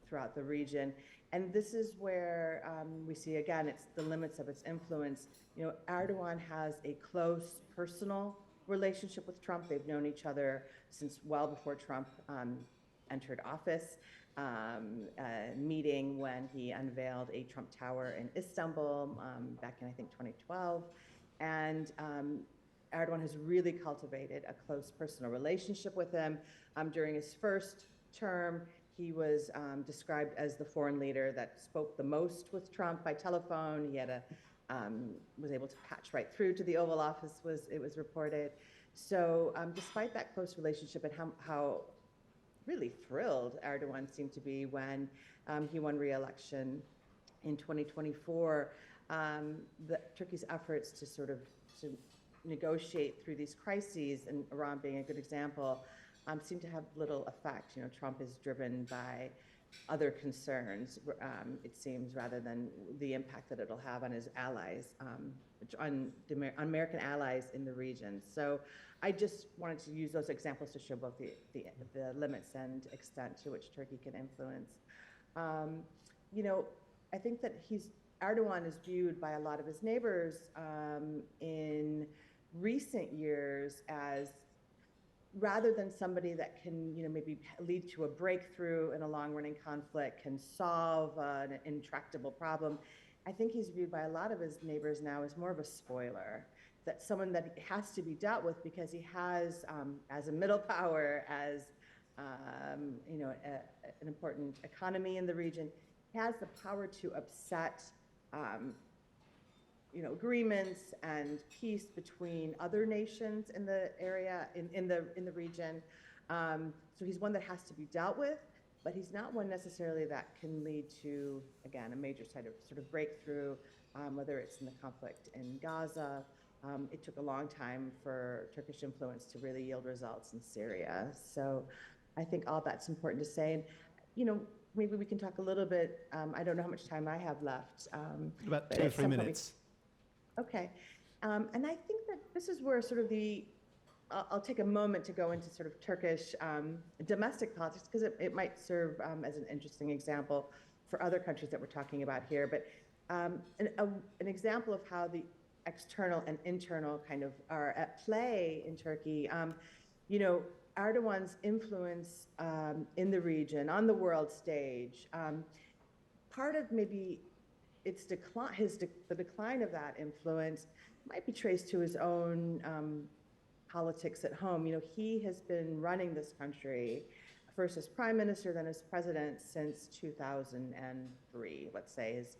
throughout the region. And this is where we see, again, it's the limits of its influence. Erdogan has a close personal relationship with Trump. They've known each other since well before Trump entered office. Meeting when he unveiled a Trump Tower in Istanbul back in, I think, 2012. And Erdogan has really cultivated a close personal relationship with him. During his first term, he was described as the foreign leader that spoke the most with Trump by telephone. He had was able to patch right through to the Oval Office, it was reported. So despite that close relationship and how really thrilled Erdogan seemed to be when he won re-election in 2024. Turkey's efforts to sort of to negotiate through these crises, and Iran being a good example, seem to have little effect. You know, Trump is driven by other concerns, it seems, rather than the impact that it'll have on his allies, on American allies in the region. So I just wanted to use those examples to show both the limits and extent to which Turkey can influence. You know, I think that Erdogan is viewed by a lot of his neighbors in recent years as, rather than somebody that can, you know, maybe lead to a breakthrough in a long-running conflict, can solve an intractable problem, I think he's viewed by a lot of his neighbors now as more of a spoiler, that someone that has to be dealt with because he has, as a middle power, as you know, an important economy in the region, he has the power to upset you know, agreements and peace between other nations in the area, in the region. So he's one that has to be dealt with, but he's not one necessarily that can lead to, again, a major sort of breakthrough, whether it's in the conflict in Gaza. It took a long time for Turkish influence to really yield results in Syria. So I think all that's important to say. And, you know, maybe we can talk a little bit, I don't know how much time I have left. About 2 or 3 minutes. Okay. And I think that this is where sort of I'll take a moment to go into sort of Turkish domestic politics, because it might serve as an interesting example for other countries that we're talking about here. But an example of how the external and internal kind of are at play in Turkey. You know, Erdogan's influence in the region, on the world stage, part of maybe its decline, the decline of that influence might be traced to his own politics at home. You know, he has been running this country, first as prime minister, then as president, since 2003. Let's say his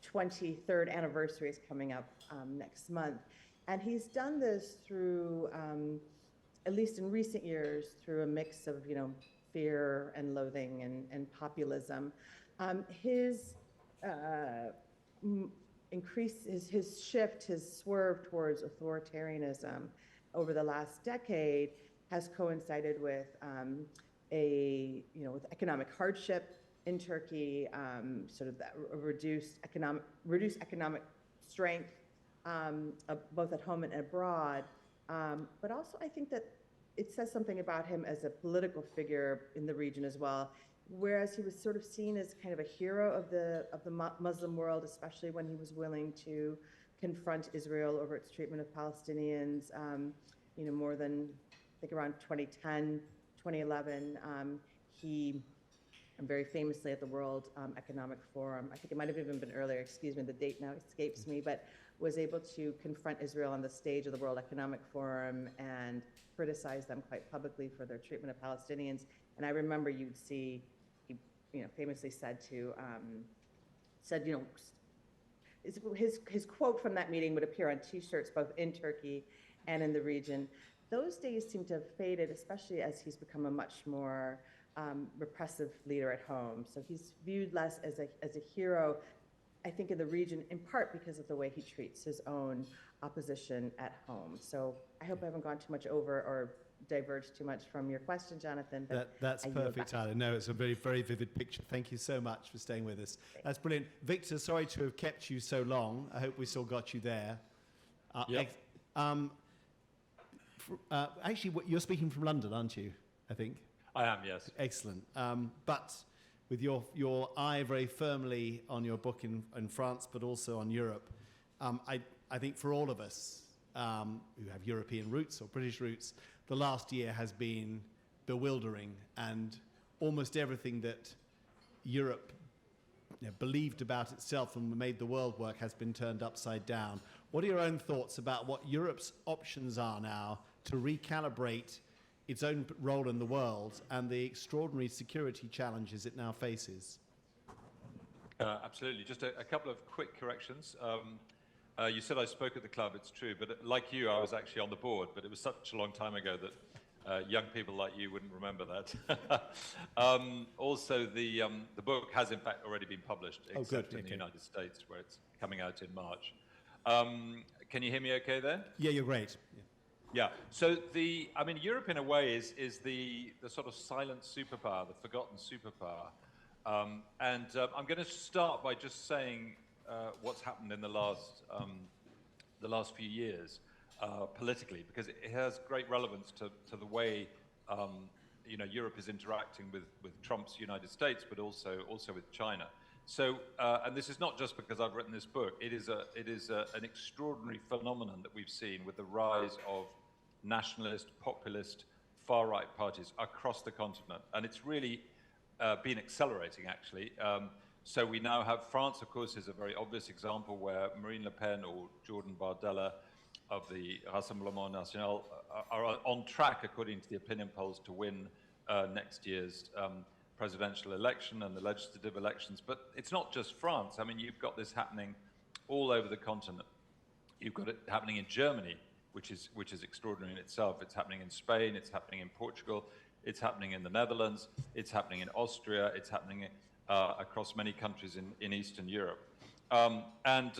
23rd anniversary is coming up next month. And he's done this through, at least in recent years, through a mix of, you know, fear and loathing and populism. His swerve towards authoritarianism over the last decade has coincided with with economic hardship in Turkey, sort of that reduced economic strength, both at home and abroad. But also, I think that it says something about him as a political figure in the region as well. Whereas he was sort of seen as kind of a hero of the Muslim world, especially when he was willing to confront Israel over its treatment of Palestinians, you know, more than, I think, around 2010, 2011, he very famously at the World Economic Forum, I think it might have even been earlier, excuse me, the date now escapes me, but was able to confront Israel on the stage of the World Economic Forum and criticize them quite publicly for their treatment of Palestinians. And I remember you'd see, he, you know, famously said, you know, his quote from that meeting would appear on T-shirts both in Turkey and in the region. Those days seem to have faded, especially as he's become a much more repressive leader at home. So he's viewed less as a hero, I think, in the region, in part because of the way he treats his own opposition at home. So I hope I haven't gone too much over or diverged too much from your question, Jonathan. That's perfect, Tyler. No, it's a very, very vivid picture. Thank you so much for staying with us. That's brilliant. Victor, sorry to have kept you so long. I hope we still got you there. Yep. Actually, you're speaking from London, aren't you, I think? I am, yes. Excellent. But with your eye very firmly on your book in France, but also on Europe, I think for all of us who have European roots or British roots, the last year has been bewildering, and almost everything that Europe believed about itself and made the world work has been turned upside down. What are your own thoughts about what Europe's options are now to recalibrate its own role in the world and the extraordinary security challenges it now faces? Absolutely. Just a couple of quick corrections. You said I spoke at the club, it's true, but like you, I was actually on the board, but it was such a long time ago that Young people like you wouldn't remember that. Also, the book has in fact already been published, except in the United States, where it's coming out in March. Can you hear me okay there? Yeah, you're great. Yeah. Yeah. So I mean, Europe in a way is the sort of silent superpower, the forgotten superpower. And I'm going to start by just saying what's happened in the last few years politically, because it has great relevance to the way Europe is interacting with Trump's United States, but also with China. So, and this is not just because I've written this book. It is an extraordinary phenomenon that we've seen with the rise of nationalist, populist, far-right parties across the continent, and it's really been accelerating, actually. So we now have France, of course, is a very obvious example where Marine Le Pen or Jordan Bardella of the Rassemblement National are on track, according to the opinion polls, to win next year's presidential election and the legislative elections. But it's not just France. I mean, you've got this happening all over the continent. You've got it happening in Germany, which is extraordinary in itself. It's happening in Spain. It's happening in Portugal. It's happening in the Netherlands. It's happening in Austria. It's happening across many countries in Eastern Europe. And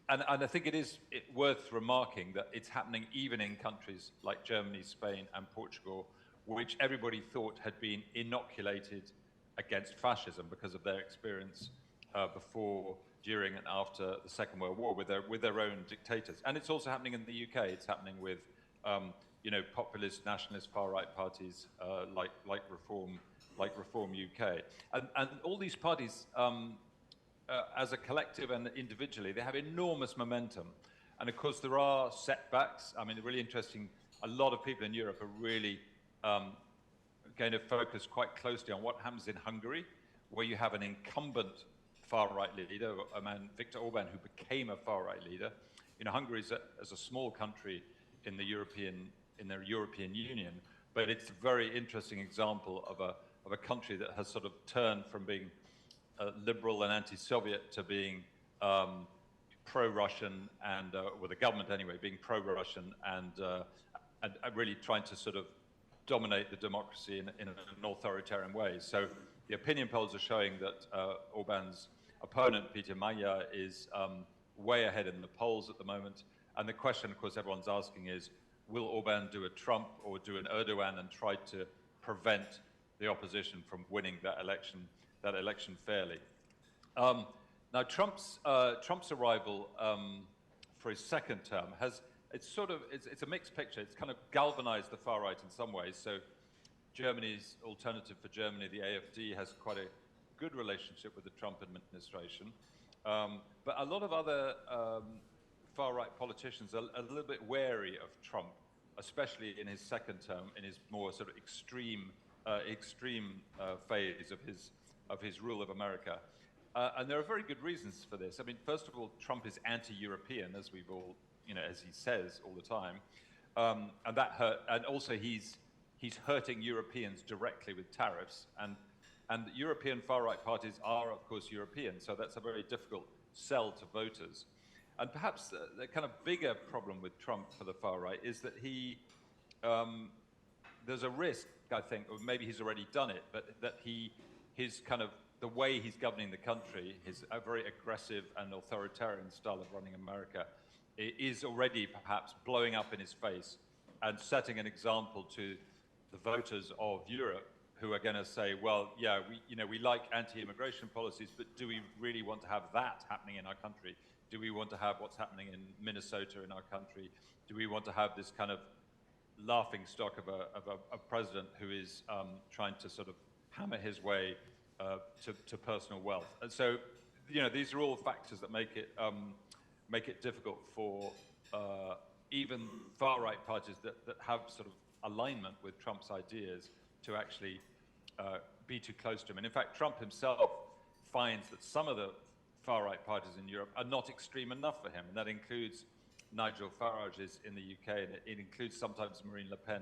I think it is worth remarking that it's happening even in countries like Germany, Spain, and Portugal, which everybody thought had been inoculated against fascism because of their experience before, during, and after the Second World War with their own dictators. And it's also happening in the UK. It's happening with populist, nationalist, far-right parties like Reform UK, and all these parties, as a collective and individually, they have enormous momentum. And of course, there are setbacks. I mean, really interesting. A lot of people in Europe are really going to focus quite closely on what happens in Hungary, where you have an incumbent far-right leader, a man, Viktor Orban, who became a far-right leader. Hungary is a small country in the European Union, but it's a very interesting example of a country that has sort of turned from being liberal and anti-Soviet to being pro-Russian, and the government anyway, being pro-Russian and really trying to sort of dominate the democracy in an authoritarian way. So the opinion polls are showing that Orban's opponent, Peter Magyar, is way ahead in the polls at the moment. And the question, of course, everyone's asking is, will Orban do a Trump or do an Erdogan and try to prevent the opposition from winning that election fairly? Now, Trump's arrival for his second term it's a mixed picture. It's kind of galvanized the far right in some ways. So Germany's Alternative for Germany, the AfD, has quite a good relationship with the Trump administration. But a lot of other far-right politicians are a little bit wary of Trump, especially in his second term, in his more sort of extreme phase of his rule of America. And there are very good reasons for this. I mean, first of all, Trump is anti-European, as we've all, as he says all the time, and that hurt. And also, he's hurting Europeans directly with tariffs. And European far-right parties are, of course, European, so that's a very difficult sell to voters. And perhaps the kind of bigger problem with Trump for the far right is that there's a risk, I think, or maybe he's already done it, but that his kind of the way he's governing the country, his a very aggressive and authoritarian style of running America, is already perhaps blowing up in his face and setting an example to the voters of Europe, who are going to say, well, yeah, we like anti-immigration policies, but do we really want to have that happening in our country? Do we want to have what's happening in Minnesota in our country? Do we want to have this kind of laughing stock of a president who is trying to sort of hammer his way to personal wealth? And so, these are all factors that make it difficult for even far-right parties that have sort of alignment with Trump's ideas to actually be too close to him. And in fact, Trump himself finds that some of the far-right parties in Europe are not extreme enough for him, and that includes Nigel Farage's in the UK, and it includes sometimes Marine Le Pen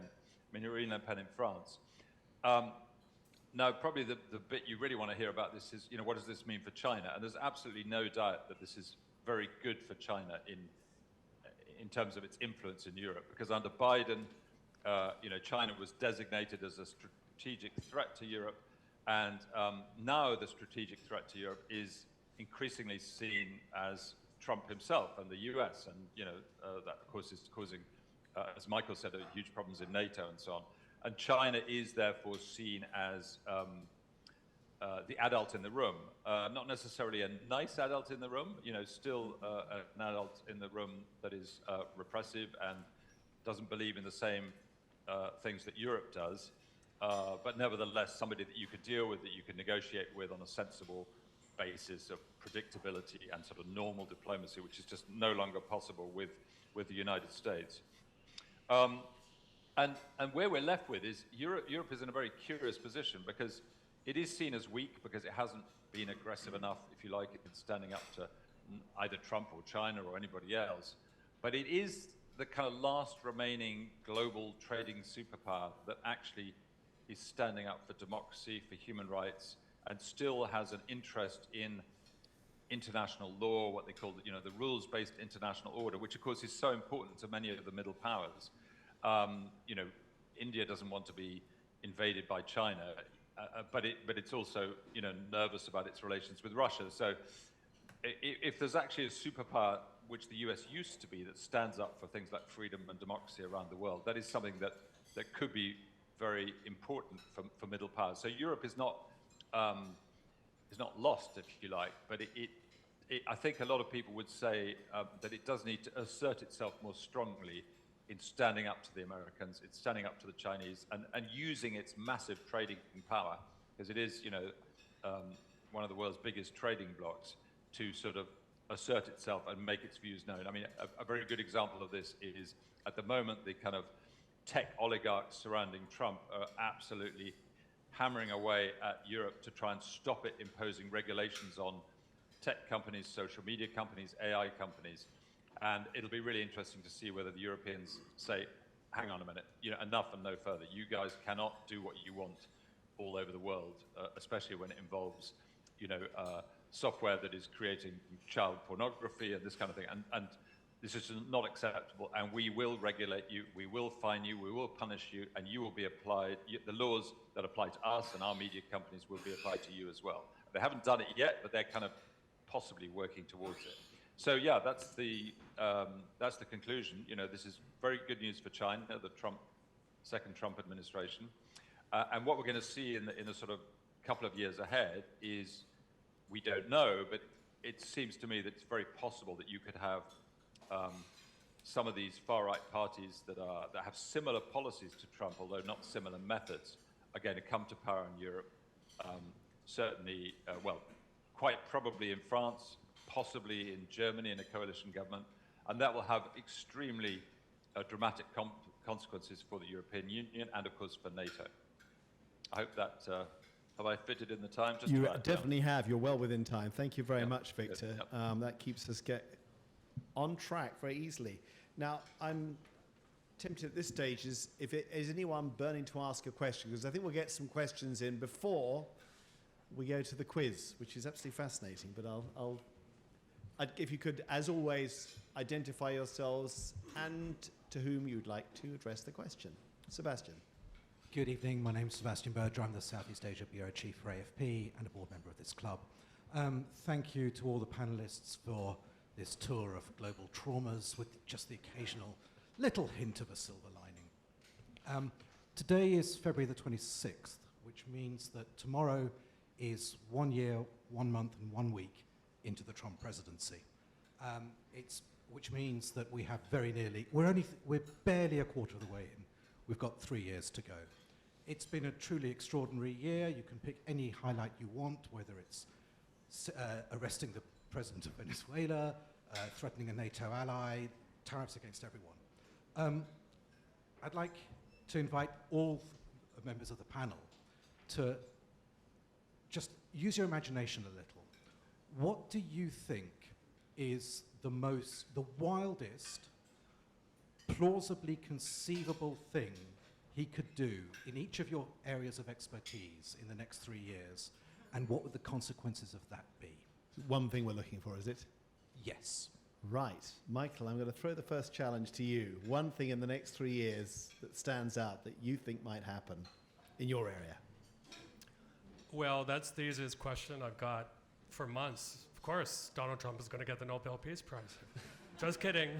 in France. Now, probably the bit you really want to hear about this is, what does this mean for China? And there's absolutely no doubt that this is very good for China in terms of its influence in Europe, because under Biden, China was designated as a strategic threat to Europe, and now the strategic threat to Europe is increasingly seen as Trump himself and the US, and that of course is causing, as Michael said, huge problems in NATO and so on. And China is therefore seen as the adult in the room, not necessarily a nice adult in the room, still an adult in the room that is repressive and doesn't believe in the same things that Europe does, but nevertheless somebody that you could deal with, that you could negotiate with on a sensible basis of predictability and sort of normal diplomacy, which is just no longer possible with the United States. And where we're left with is Europe is in a very curious position, because it is seen as weak because it hasn't been aggressive enough, if you like, in standing up to either Trump or China or anybody else. But it is the kind of last remaining global trading superpower that actually is standing up for democracy, for human rights, and still has an interest in international law, what they call the rules-based international order, which of course is so important to many of the middle powers. India doesn't want to be invaded by China, but it's also nervous about its relations with Russia. So if there's actually a superpower, which the US used to be, that stands up for things like freedom and democracy around the world, that is something that could be very important for middle powers. So Europe is not lost, if you like, but I think a lot of people would say that it does need to assert itself more strongly in standing up to the Americans, it's standing up to the Chinese, and using its massive trading power, because it is, one of the world's biggest trading blocs, to sort of assert itself and make its views known. I mean, a very good example of this is, at the moment, the kind of tech oligarchs surrounding Trump are absolutely hammering away at Europe to try and stop it imposing regulations on tech companies, social media companies, AI companies. And it'll be really interesting to see whether the Europeans say, hang on a minute, enough and no further. You guys cannot do what you want all over the world, especially when it involves, software that is creating child pornography and this kind of thing. And this is not acceptable, and we will regulate you, we will fine you, we will punish you, and you will be applied, the laws that apply to us and our media companies will be applied to you as well. They haven't done it yet, but they're kind of possibly working towards it. So yeah, that's the conclusion. This is very good news for China, the second Trump administration. And what we're going to see in the sort of couple of years ahead is, we don't know, but it seems to me that it's very possible that you could have some of these far-right parties that have similar policies to Trump, although not similar methods, are going to come to power in Europe. Certainly, quite probably in France, possibly in Germany in a coalition government, and that will have extremely dramatic consequences for the European Union and, of course, for NATO. I hope that, have I fitted in the time? Just You about, definitely have. You're well within time. Thank you very Yep. much, Victor. Yep. That keeps us on track very easily. Now, I'm tempted at this stage is anyone burning to ask a question, because I think we'll get some questions in before we go to the quiz, which is absolutely fascinating. But if you could, as always, identify yourselves and to whom you'd like to address the question. Sebastian. Good evening. My name is Sebastian Berger. I'm the Southeast Asia Bureau Chief for AFP and a board member of this club. Thank you to all the panelists for this tour of global traumas with just the occasional little hint of a silver lining. Today is February the 26th, which means that tomorrow is 1 year, 1 month, and 1 week into the Trump presidency. Which means that we have we're barely a quarter of the way in. We've got 3 years to go. It's been a truly extraordinary year. You can pick any highlight you want, whether it's arresting the president of Venezuela, threatening a NATO ally, tariffs against everyone. I'd like to invite all members of the panel to just use your imagination a little. What do you think is the wildest, plausibly conceivable thing he could do in each of your areas of expertise in the next 3 years, and what would the consequences of that be? One thing we're looking for, is it? Yes. Right. Michael, I'm going to throw the first challenge to you. One thing in the next 3 years that stands out that you think might happen in your area. Well, that's the easiest question I've got for months. Of course, Donald Trump is going to get the Nobel Peace Prize. Just kidding.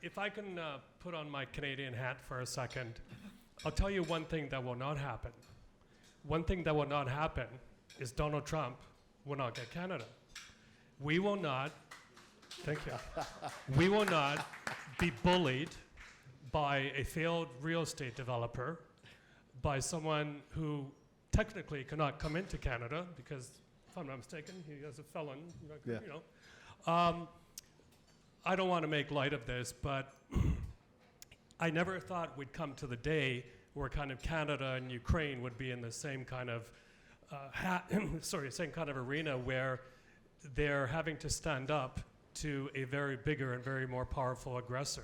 If I can put on my Canadian hat for a second, I'll tell you one thing that will not happen. One thing that will not happen is Donald Trump will not get Canada. We will not, thank you, we will not be bullied by a failed real estate developer, by someone who technically cannot come into Canada because, if I'm not mistaken, he is a felon. Yeah. You know. I don't want to make light of this, but I never thought we'd come to the day where kind of Canada and Ukraine would be in the same kind of same kind of arena where they're having to stand up to a very bigger and very more powerful aggressor.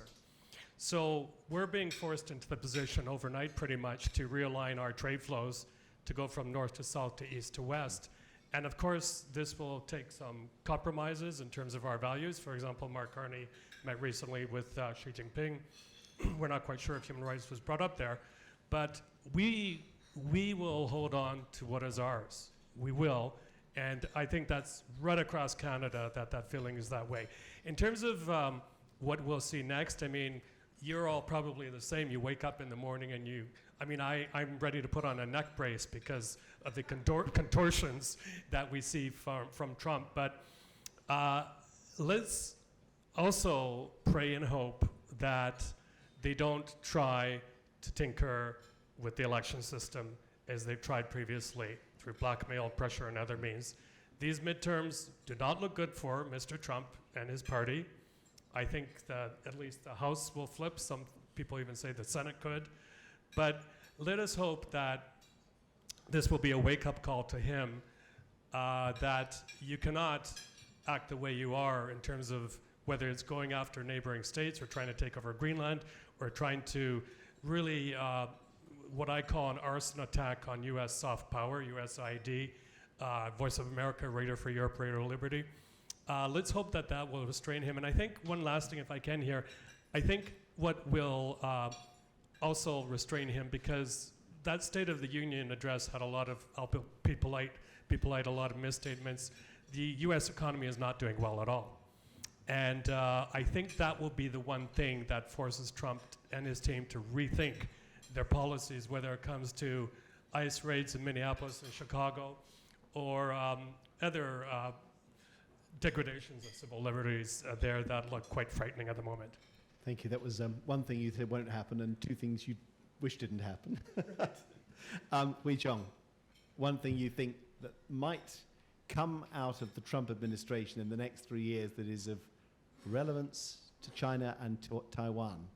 So we're being forced into the position overnight pretty much to realign our trade flows to go from north to south to east to west. And of course, this will take some compromises in terms of our values. For example, Mark Carney met recently with Xi Jinping. We're not quite sure if human rights was brought up there, but we will hold on to what is ours. We will. And I think that's right across Canada that feeling is that way. In terms of what we'll see next, I mean, you're all probably the same. You wake up in the morning and I'm ready to put on a neck brace because of the contortions that we see from Trump. But let's also pray and hope that they don't try to tinker with the election system as they've tried previously through blackmail, pressure, and other means. These midterms do not look good for Mr. Trump and his party. I think that at least the House will flip. Some people even say the Senate could. But let us hope that this will be a wake-up call to him, that you cannot act the way you are in terms of whether it's going after neighboring states or trying to take over Greenland or trying to really what I call an arson attack on U.S. soft power, USID, Voice of America, Radio for Europe, Radio Liberty. Let's hope that will restrain him. And I think one last thing, if I can here, I think what will also restrain him, because that State of the Union address had a lot of, I'll be polite, a lot of misstatements. The U.S. economy is not doing well at all. And I think that will be the one thing that forces Trump and his team to rethink their policies, whether it comes to ICE raids in Minneapolis and Chicago, or other degradations of civil liberties there that look quite frightening at the moment. Thank you. That was one thing you said won't happen and two things you wish didn't happen. Wei Chong, one thing you think that might come out of the Trump administration in the next 3 years that is of relevance to China and to Taiwan?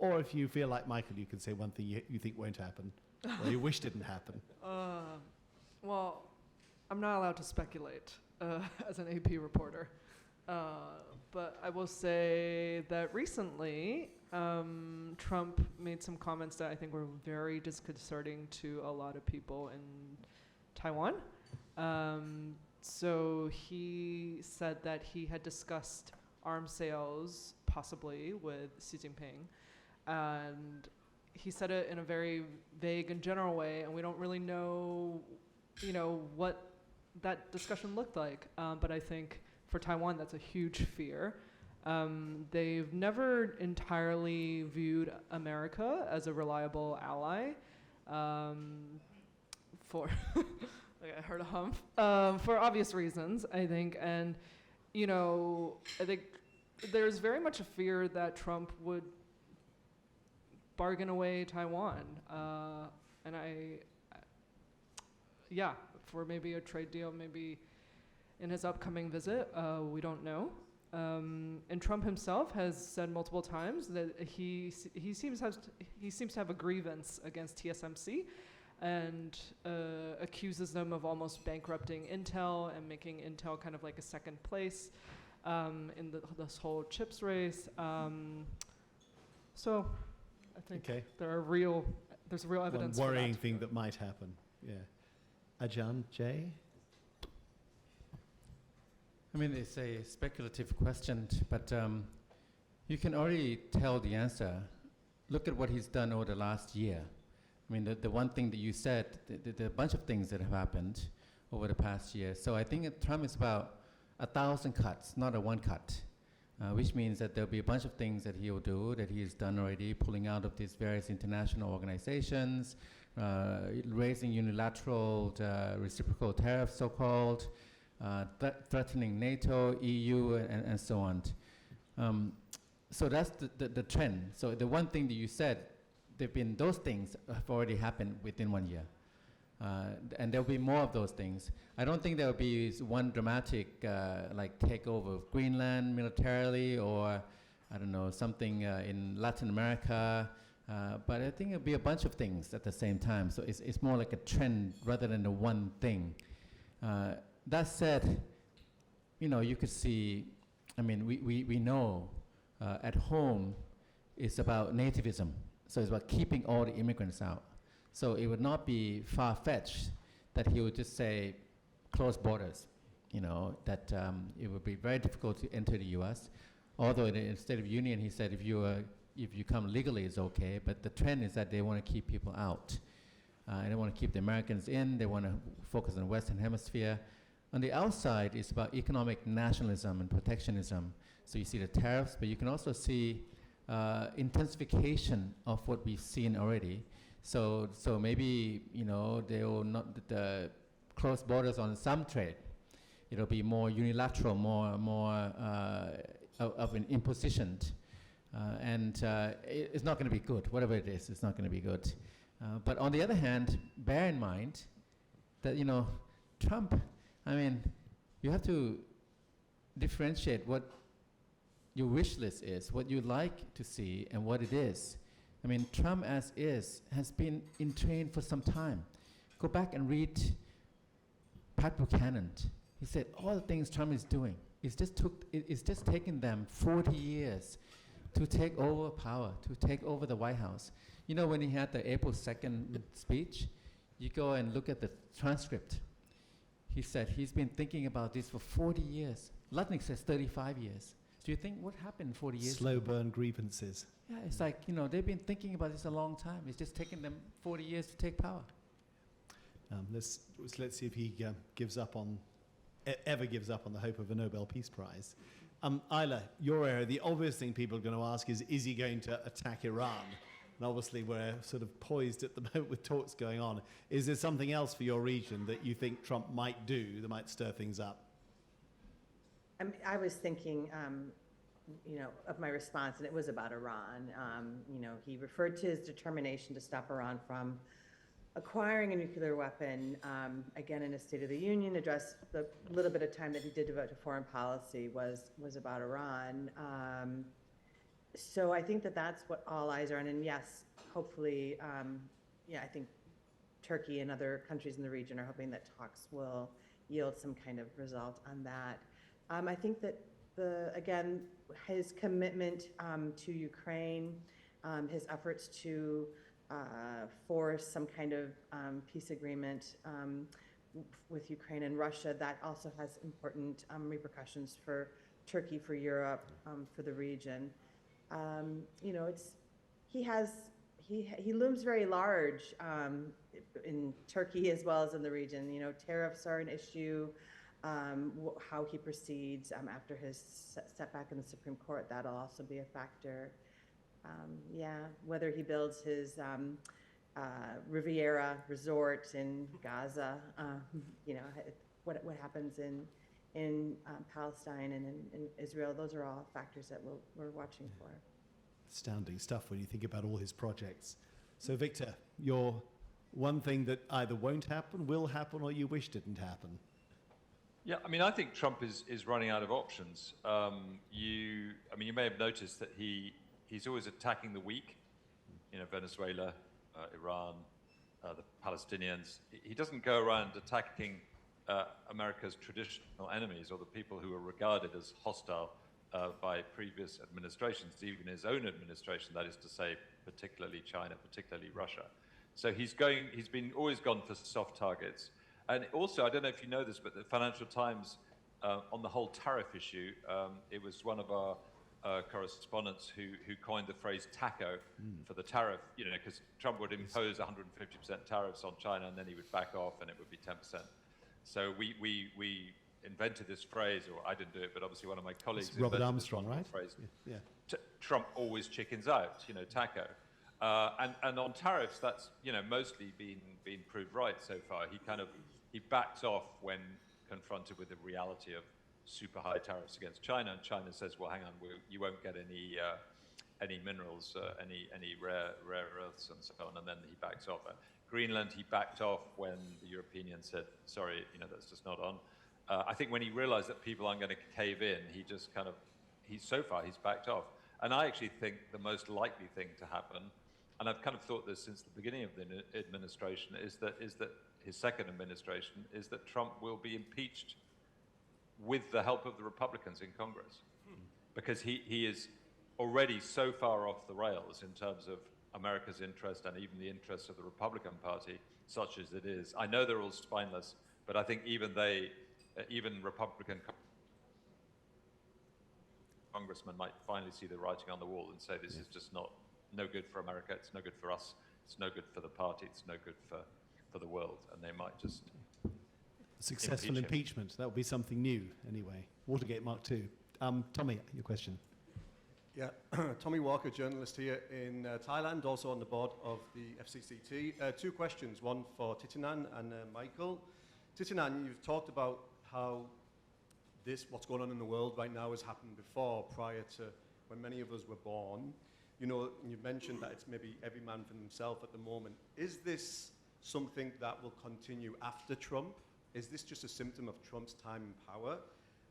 Or if you feel like Michael, you can say one thing you think won't happen or you wish didn't happen. Well, I'm not allowed to speculate as an AP reporter. But I will say that recently, Trump made some comments that I think were very disconcerting to a lot of people in Taiwan. So he said that he had discussed arms sales possibly with Xi Jinping. And he said it in a very vague and general way, and we don't really know, what that discussion looked like. But I think for Taiwan, that's a huge fear. They've never entirely viewed America as a reliable ally. For I heard a humph. For obvious reasons, I think, and I think there's very much a fear that Trump would bargain away Taiwan, and for maybe a trade deal, maybe in his upcoming visit, we don't know. And Trump himself has said multiple times that he seems to have a grievance against TSMC, and accuses them of almost bankrupting Intel and making Intel kind of like a second place in this whole chips race. So I think there's real evidence. One worrying for that. thing that might happen. Yeah. Ajahn, Jay? I mean, it's a speculative question, but you can already tell the answer. Look at what he's done over the last year. I mean, the one thing that you said, there are a bunch of things that have happened over the past year. So I think Trump is about 1,000 cuts, not a one cut, which means that there'll be a bunch of things that he'll do that he's done already, pulling out of these various international organizations, raising unilateral reciprocal tariffs, so-called, threatening NATO, EU, and so on. So that's the trend. So the one thing that you said, those things have already happened within 1 year. And there'll be more of those things. I don't think there'll be one dramatic like takeover of Greenland militarily, or I don't know, something in Latin America. But I think it'll be a bunch of things at the same time. So it's more like a trend rather than the one thing. That said, you could see, I mean, we know at home it's about nativism. So it's about keeping all the immigrants out. So it would not be far-fetched that he would just say, close borders, that it would be very difficult to enter the US. Although in the State of the Union, he said if you come legally, it's okay, but the trend is that they want to keep people out. And they want to keep the Americans in, they want to focus on the Western Hemisphere. On the outside, it's about economic nationalism and protectionism. So you see the tariffs, but you can also see intensification of what we've seen already. So maybe, they will not close borders on some trade. It'll be more unilateral, more of an imposition. And it's not going to be good. Whatever it is, it's not going to be good. But on the other hand, bear in mind that, Trump, I mean, you have to differentiate what your wish list is, what you like to see, and what it is. I mean, Trump as is has been in train for some time. Go back and read Pat Buchanan. He said all the things Trump is doing, it's just taken them 40 years to take over power, to take over the White House. When he had the April 2nd speech, you go and look at the transcript. He said he's been thinking about this for 40 years. Lutnick says 35 years. Do you think what happened 40 years Slow ago? burn grievances. Yeah, it's like, they've been thinking about this a long time. It's just taken them 40 years to take power. Let's see if he ever gives up on the hope of a Nobel Peace Prize. Isla, your area, the obvious thing people are going to ask is he going to attack Iran? And obviously we're sort of poised at the moment with talks going on. Is there something else for your region that you think Trump might do that might stir things up? I was thinking, of my response, and it was about Iran. He referred to his determination to stop Iran from acquiring a nuclear weapon. Again, in a State of the Union address, the little bit of time that he did devote to foreign policy was about Iran. So I think that's what all eyes are on. And yes, hopefully, I think Turkey and other countries in the region are hoping that talks will yield some kind of result on that. I think that again, his commitment to Ukraine, his efforts to force some kind of peace agreement with Ukraine and Russia, that also has important repercussions for Turkey, for Europe, for the region. He looms very large in Turkey as well as in the region. Tariffs are an issue. How he proceeds after his setback in the Supreme Court, that'll also be a factor. Whether he builds his Riviera resort in Gaza, what happens in Palestine and in Israel, those are all factors that we're watching for. Astounding stuff when you think about all his projects. So Victor, your one thing that either won't happen, will happen, or you wish didn't happen? Yeah, I think Trump is running out of options. You may have noticed that he's always attacking the weak, Venezuela, Iran, the Palestinians. He doesn't go around attacking America's traditional enemies or the people who are regarded as hostile by previous administrations, even his own administration, that is to say, particularly China, particularly Russia. So he's always gone for soft targets. And also, I don't know if you know this, but the Financial Times on the whole tariff issue, it was one of our correspondents who coined the phrase TACO for the tariff, because Trump would impose 150% tariffs on China and then he would back off and it would be 10%. So we invented this phrase, or I didn't do it, but obviously one of my colleagues It's Robert invented Armstrong, this right? Phrase. Yeah. Trump always chickens out, TACO. And on tariffs, that's mostly been proved right so far. He backed off when confronted with the reality of super high tariffs against China, and China says, well, hang on, you won't get any minerals, any rare earths and so on, and then he backs off. Greenland, he backed off when the Europeans said, sorry, that's just not on. I think when he realized that people aren't going to cave in, he's backed off. And I actually think the most likely thing to happen, and I've kind of thought this since the beginning of the administration, is that his second administration, is that Trump will be impeached with the help of the Republicans in Congress. Because he is already so far off the rails in terms of America's interest and even the interests of the Republican Party, such as it is. I know they're all spineless, but I think even Republican congressmen might finally see the writing on the wall and say this is just no good for America, it's no good for us, it's no good for the party, it's no good for the world, and they might just Successful impeachment. That would be something new, anyway. Watergate Mark II. Tommy, your question. Yeah, Tommy Walker, journalist here in Thailand, also on the board of the FCCT. Two questions, one for Titinan and Michael. Titinan, you've talked about how what's going on in the world right now has happened before, prior to when many of us were born. You've mentioned that it's maybe every man for himself at the moment. Is this something that will continue after Trump? Is this just a symptom of Trump's time in power?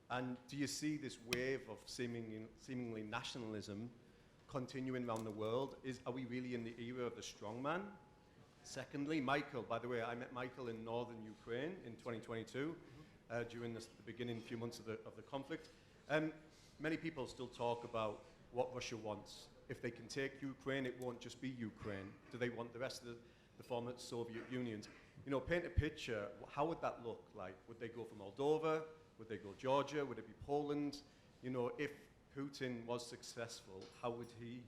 And do you see this wave of seemingly nationalism continuing around the world? Are we really in the era of the strongman? Secondly, Michael, by the way, I met Michael in northern Ukraine in 2022 during the beginning few months of the conflict. Many people still talk about what Russia wants. If they can take Ukraine, it won't just be Ukraine. Do they want the rest of the former Soviet Union? Paint a picture. How would that look like? Would they go for Moldova? Would they go Georgia? Would it be Poland? If Putin was successful, how would he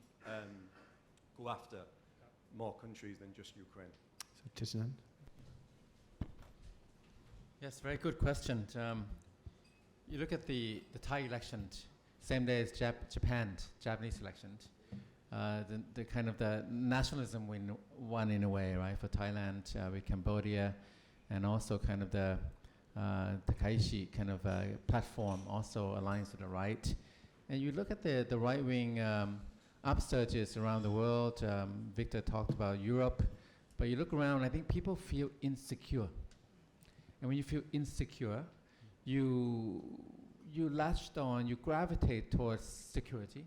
go after more countries than just Ukraine? So, Titinan? Yes, very good question. You look at the Thai election, same day as Japanese election. The kind of the nationalism won in a way, right, for Thailand with Cambodia, and also kind of the Takaishi kind of platform also aligns with the right. And you look at the right-wing upsurges around the world. Victor talked about Europe, but you look around, I think people feel insecure. And when you feel insecure, you latched on, you gravitate towards security,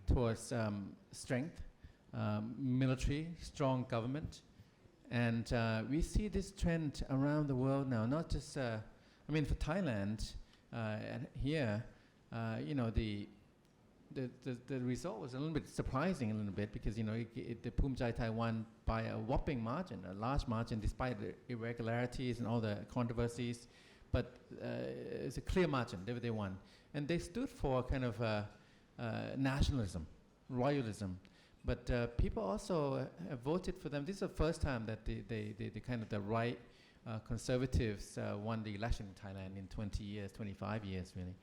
towards strength, military, strong government. And we see this trend around the world now, not just, for Thailand, here, the result was a little bit surprising because, the Phumjai Taiwan by a whopping margin, a large margin, despite the irregularities and all the controversies. But it's a clear margin, they won. And they stood for kind of nationalism, royalism. But people also have voted for them. This is the first time that the kind of the right conservatives won the election in Thailand in 20 years, 25 years, really.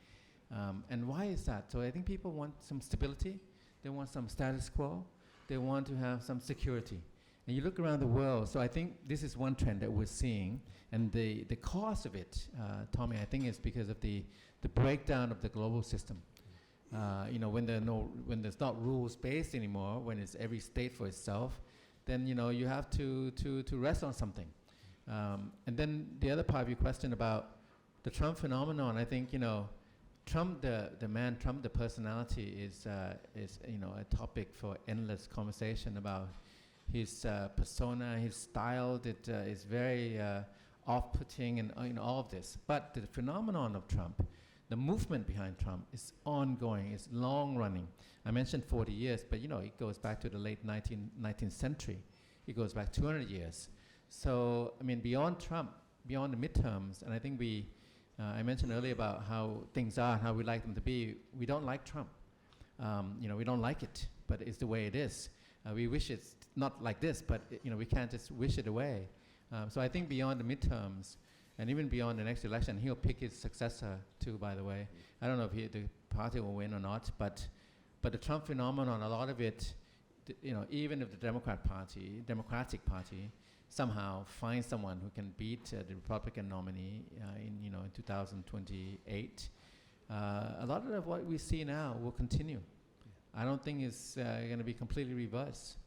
And why is that? So I think people want some stability. They want some status quo. They want to have some security. And you look around the world, so I think this is one trend that we're seeing. And the cause of it, Tommy, I think is because of the breakdown of the global system. When there's not rules-based anymore, when it's every state for itself, then you have to rest on something. And then the other part of your question about the Trump phenomenon, I think Trump, the man, Trump, the personality is a topic for endless conversation about his persona, his style that is very off-putting, and all of this. But the phenomenon of Trump, the movement behind Trump, is ongoing, it's long-running. I mentioned 40 years, but it goes back to the late 19th century. It goes back 200 years. So, beyond Trump, beyond the midterms, and I think we I mentioned earlier about how things are, how we like them to be. We don't like Trump. We don't like it, but it's the way it is. We wish it's not like this, but we can't just wish it away. So I think beyond the midterms, and even beyond the next election, he'll pick his successor too, by the way. I don't know if the party will win or not, but the Trump phenomenon, a lot of it, even if the Democratic Party somehow finds someone who can beat the Republican nominee in 2028, a lot of what we see now will continue. I don't think it's going to be completely reversed.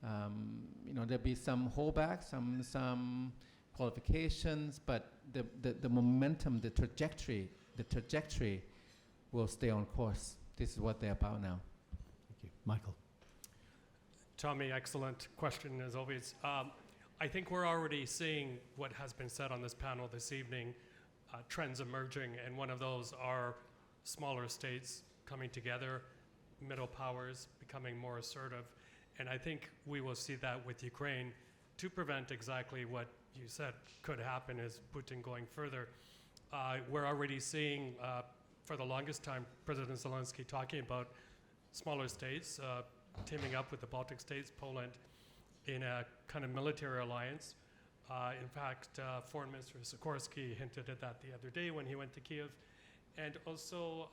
There'll be some holdbacks, some qualifications, but the momentum, the trajectory will stay on course. This is what they're about now. Thank you. Michael. Tommy, excellent question as always. I think we're already seeing what has been said on this panel this evening, trends emerging, and one of those are smaller states coming together, middle powers becoming more assertive. And I think we will see that with Ukraine to prevent exactly what you said could happen, is Putin going further. We're already seeing, for the longest time, President Zelensky talking about smaller states teaming up with the Baltic states, Poland, in a kind of military alliance. In fact, Foreign Minister Sikorsky hinted at that the other day when he went to Kiev. And also,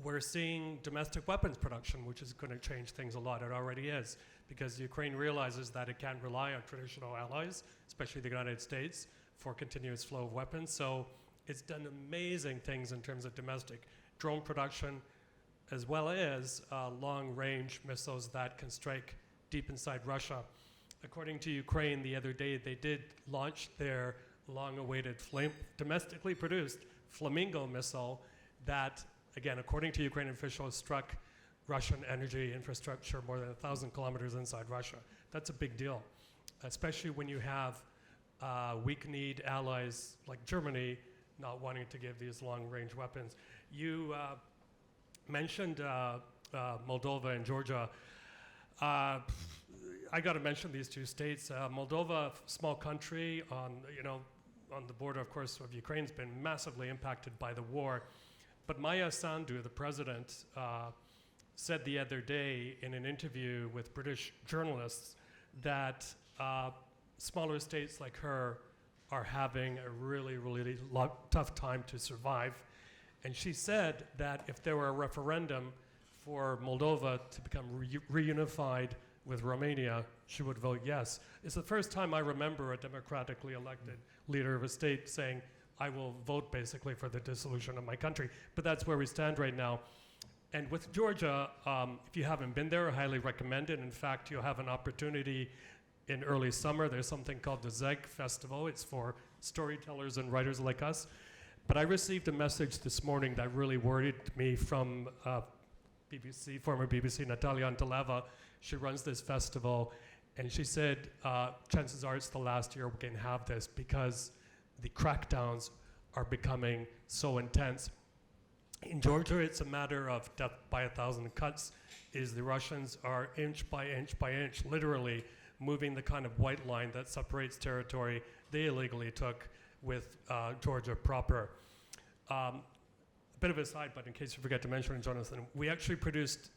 we're seeing domestic weapons production, which is going to change things a lot. It already is, because Ukraine realizes that it can't rely on traditional allies, especially the United States, for continuous flow of weapons. So it's done amazing things in terms of domestic drone production, as well as long-range missiles that can strike deep inside Russia. According to Ukraine, the other day, they did launch their long-awaited domestically produced Flamingo missile that, again, according to Ukrainian officials, struck Russian energy infrastructure more than 1,000 kilometers inside Russia. That's a big deal, especially when you have weak-kneed allies like Germany not wanting to give these long-range weapons. You mentioned Moldova and Georgia. I got to mention these two states. Moldova, small country on the border, of course, of Ukraine, has been massively impacted by the war. But Maya Sandu, the president, said the other day in an interview with British journalists that smaller states like her are having a really, really tough time to survive. And she said that if there were a referendum for Moldova to become reunified with Romania, she would vote yes. It's the first time I remember a democratically elected leader of a state saying, I will vote basically for the dissolution of my country. But that's where we stand right now. And with Georgia, if you haven't been there, I highly recommend it. In fact, you'll have an opportunity in early summer. There's something called the ZEG Festival. It's for storytellers and writers like us. But I received a message this morning that really worried me from former BBC Natalia Antaleva. She runs this festival, and she said, chances are it's the last year we can have this because the crackdowns are becoming so intense. In Georgia, it's a matter of death by 1,000 cuts, is the Russians are inch by inch by inch, literally moving the kind of white line that separates territory they illegally took with Georgia proper. A bit of a side, but in case you forget to mention it, Jonathan, we actually produced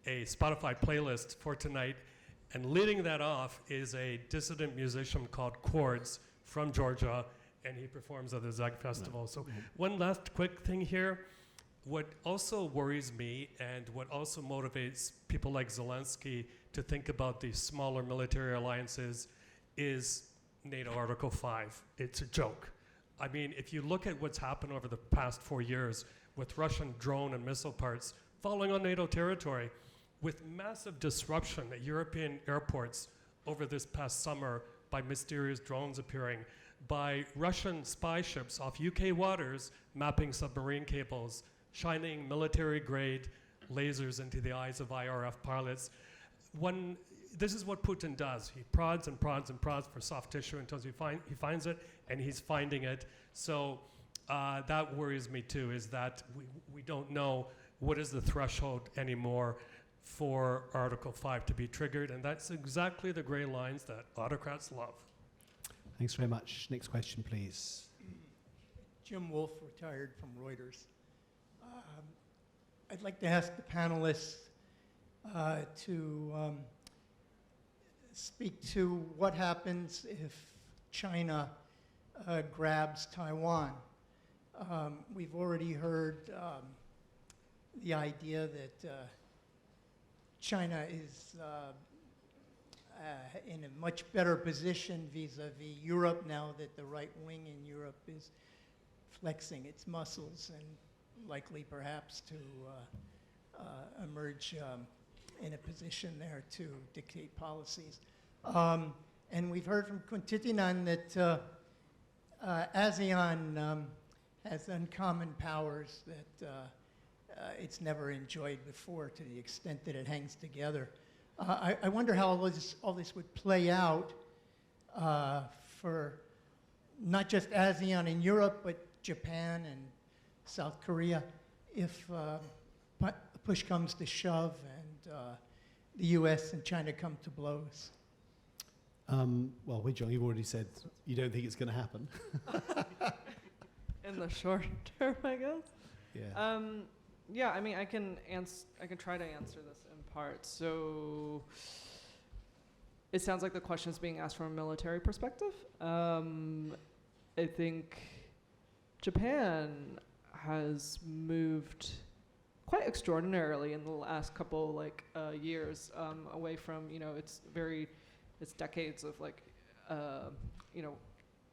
a Spotify playlist for tonight, and leading that off is a dissident musician called Chords from Georgia, and he performs at the ZEG Festival. So one last quick thing here. What also worries me and what also motivates people like Zelensky to think about these smaller military alliances is NATO Article 5. It's a joke. I mean, if you look at what's happened over the past 4 years with Russian drone and missile parts falling on NATO territory, with massive disruption at European airports over this past summer by mysterious drones appearing, by Russian spy ships off UK waters mapping submarine cables, shining military-grade lasers into the eyes of IRF pilots. This is what Putin does. He prods and prods and prods for soft tissue until he finds it, and he's finding it. So that worries me too, is that we don't know what is the threshold anymore for Article 5 to be triggered, and that's exactly the gray lines that autocrats love. Thanks very much. Next question, please. Jim Wolf, retired from Reuters. I'd like to ask the panelists to speak to what happens if China grabs Taiwan. We've already heard the idea that China is in a much better position vis-a-vis Europe now that the right wing in Europe is flexing its muscles and likely perhaps to emerge in a position there to dictate policies. And we've heard from Kuntitinan that ASEAN has uncommon powers that it's never enjoyed before to the extent that it hangs together. I wonder how all this would play out for not just ASEAN in Europe, but Japan and South Korea if push comes to shove and the US and China come to blows. Well, Wei Zhong, you've already said you don't think it's going to happen. In the short term, I guess. Yeah. Yeah, I mean, I can try to answer this in part. So it sounds like the question is being asked from a military perspective. I think Japan has moved quite extraordinarily in the last couple years away from its decades of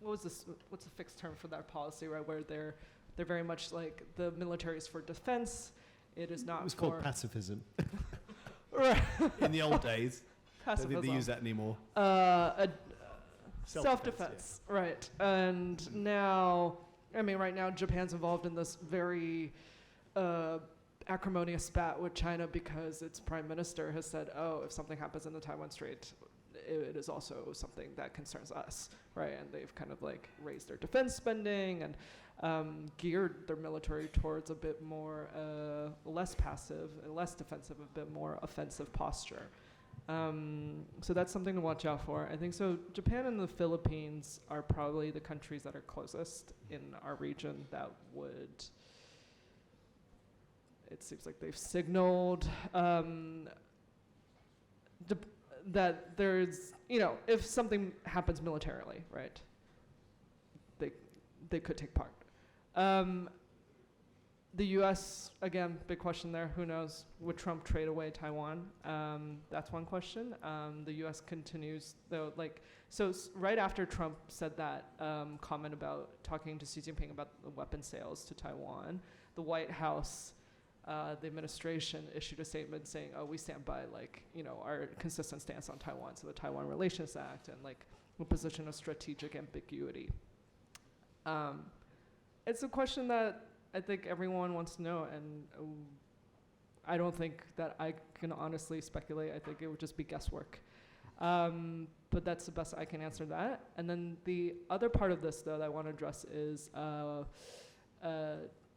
what's the fixed term for that policy, right, where they're very much like the military is for defense. It is not. It was for called pacifism. Right. In the old days. Pacifism. I don't think they use that anymore. Self-defense, yeah. Right. And now, right now Japan's involved in this very acrimonious spat with China because its prime minister has said, oh, if something happens in the Taiwan Strait, it is also something that concerns us, right? And they've kind of raised their defense spending and geared their military towards a bit more less passive, less defensive, a bit more offensive posture. So that's something to watch out for. I think so. Japan and the Philippines are probably the countries that are closest in our region that would. It seems like they've signaled that there's, if something happens militarily, right, they could take part. The U.S., again, big question there. Who knows? Would Trump trade away Taiwan? That's one question. The U.S. continues, though, right after Trump said that comment about talking to Xi Jinping about the weapon sales to Taiwan, the White House, the administration issued a statement saying, oh, we stand by, our consistent stance on Taiwan, so the Taiwan Relations Act, and, a position of strategic ambiguity. It's a question that I think everyone wants to know, and I don't think that I can honestly speculate. I think it would just be guesswork. But that's the best I can answer that. And then the other part of this, though, that I want to address is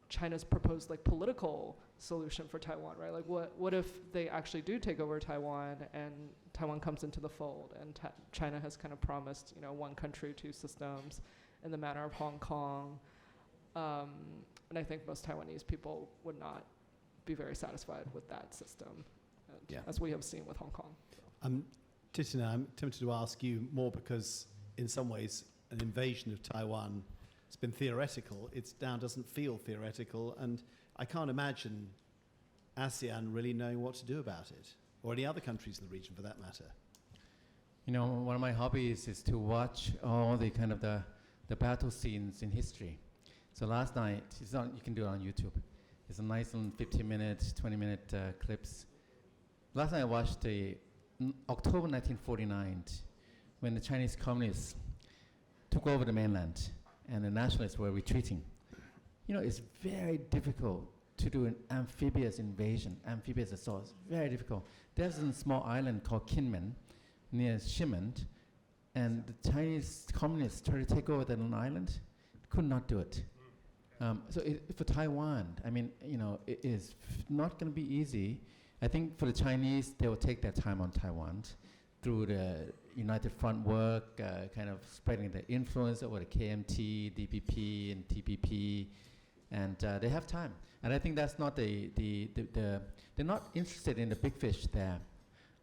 China's proposed political solution for Taiwan, right? What if they actually do take over Taiwan and Taiwan comes into the fold and China has kind of promised, one country, two systems in the manner of Hong Kong. And I think most Taiwanese people would not be very satisfied with that system, as we have seen with Hong Kong. Titina, I'm tempted to ask you more because in some ways an invasion of Taiwan has been theoretical. It now doesn't feel theoretical, and I can't imagine ASEAN really knowing what to do about it, or any other countries in the region for that matter. One of my hobbies is to watch all the kind of the battle scenes in history. So last night, you can do it on YouTube. It's a nice little 15-minute, 20-minute clips. Last night I watched October 1949, when the Chinese communists took over the mainland and the nationalists were retreating. It's very difficult to do an amphibious invasion, amphibious assault. It's very difficult. There's a small island called Kinmen near Ximen, and the Chinese communists tried to take over that little island, could not do it. So for Taiwan, it is not going to be easy. I think for the Chinese, they will take their time on Taiwan. through the United Front work, kind of spreading the influence over the KMT, DPP, and TPP, and they have time. And I think that's not they're not interested in the big fish there.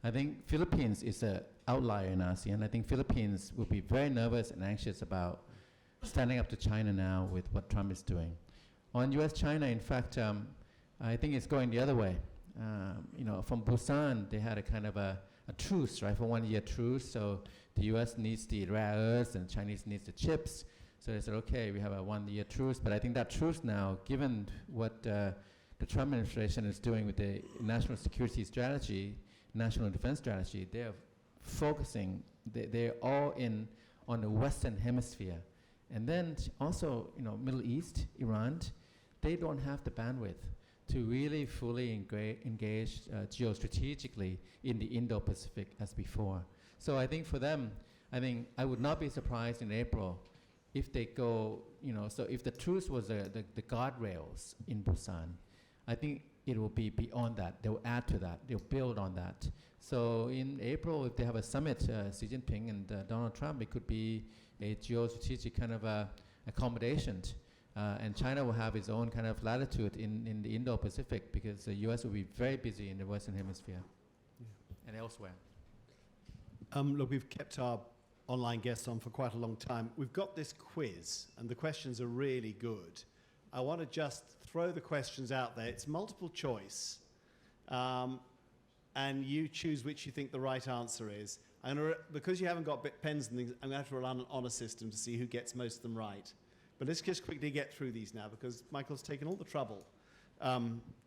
I think Philippines is an outlier in ASEAN. I think Philippines will be very nervous and anxious about standing up to China now with what Trump is doing. On US-China, in fact, I think it's going the other way. From Busan, they had a kind of a truce, right, for 1 year truce. So the US needs the rare earths and Chinese needs the chips. So they said, okay, we have a 1 year truce. But I think that truce now, given what the Trump administration is doing with the national security strategy, national defense strategy, they're focusing, they're all in on the Western hemisphere. And then also, Middle East, Iran, they don't have the bandwidth to really fully engage geostrategically in the Indo-Pacific as before. So I think for them, I would not be surprised in April if they go, so if the truce was the guardrails in Busan, I think it will be beyond that. They'll add to that. They'll build on that. So in April, if they have a summit, Xi Jinping and Donald Trump, it could be a geostrategic kind of accommodation. And China will have its own kind of latitude in the Indo-Pacific because the US will be very busy in the Western Hemisphere and elsewhere. Look, we've kept our online guests on for quite a long time. We've got this quiz, and the questions are really good. I want to just throw the questions out there. It's multiple choice, and you choose which you think the right answer is. Because you haven't got pens and things, I'm going to have to rely on an honor system to see who gets most of them right. But let's just quickly get through these now because Michael's taken all the trouble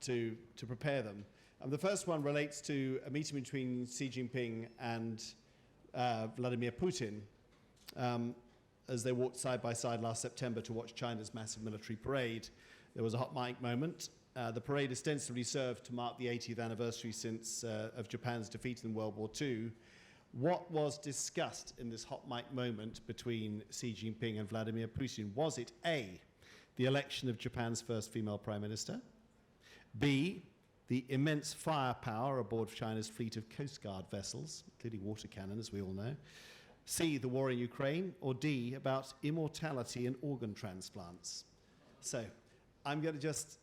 to prepare them. The first one relates to a meeting between Xi Jinping and Vladimir Putin as they walked side by side last September to watch China's massive military parade. There was a hot mic moment. The parade ostensibly served to mark the 80th anniversary of Japan's defeat in World War II. What was discussed in this hot mic moment between Xi Jinping and Vladimir Putin? Was it A, the election of Japan's first female prime minister? B, the immense firepower aboard China's fleet of Coast Guard vessels, including water cannon, as we all know? C, the war in Ukraine? Or D, about immortality and organ transplants? So I'm going to just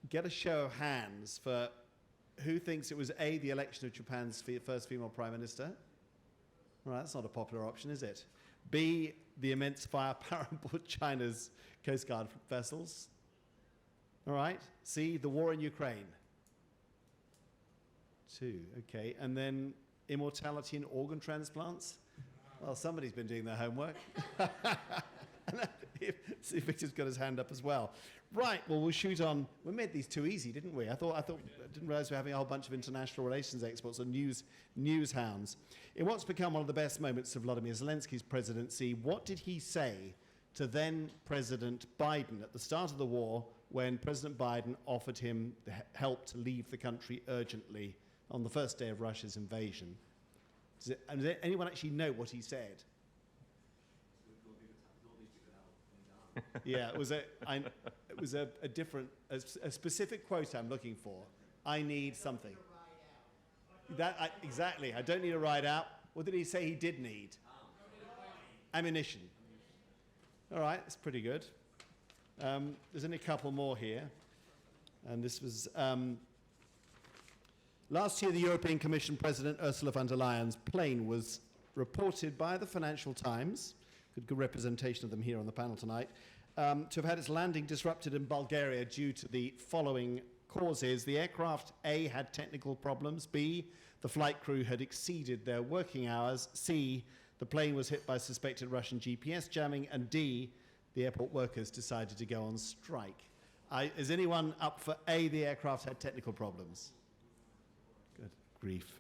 get a show of hands for who thinks it was A, the election of Japan's first female prime minister? All right, that's not a popular option, is it? B, the immense firepower aboard China's Coast Guard vessels? All right. C, the war in Ukraine? 2, okay. And then immortality and organ transplants? Well, somebody's been doing their homework. See, Victor's got his hand up as well. Right, well, we'll shoot on. We made these too easy, didn't we? I didn't realize we were having a whole bunch of international relations experts and news hounds. In what's become one of the best moments of Vladimir Zelensky's presidency, what did he say to then President Biden at the start of the war when President Biden offered him the help to leave the country urgently on the first day of Russia's invasion? Does anyone actually know what he said? Yeah, it was a specific quote I'm looking for. I need something. Exactly. I don't need a ride out. What did he say he did need? Ammunition. All right, that's pretty good. There's only a couple more here. And this was last year, the European Commission President Ursula von der Leyen's plane was reported by the Financial Times, good representation of them here on the panel tonight, to have had its landing disrupted in Bulgaria due to the following causes. The aircraft, A, had technical problems. B, the flight crew had exceeded their working hours. C, the plane was hit by suspected Russian GPS jamming. And D, the airport workers decided to go on strike. Is anyone up for A, the aircraft had technical problems? Good grief.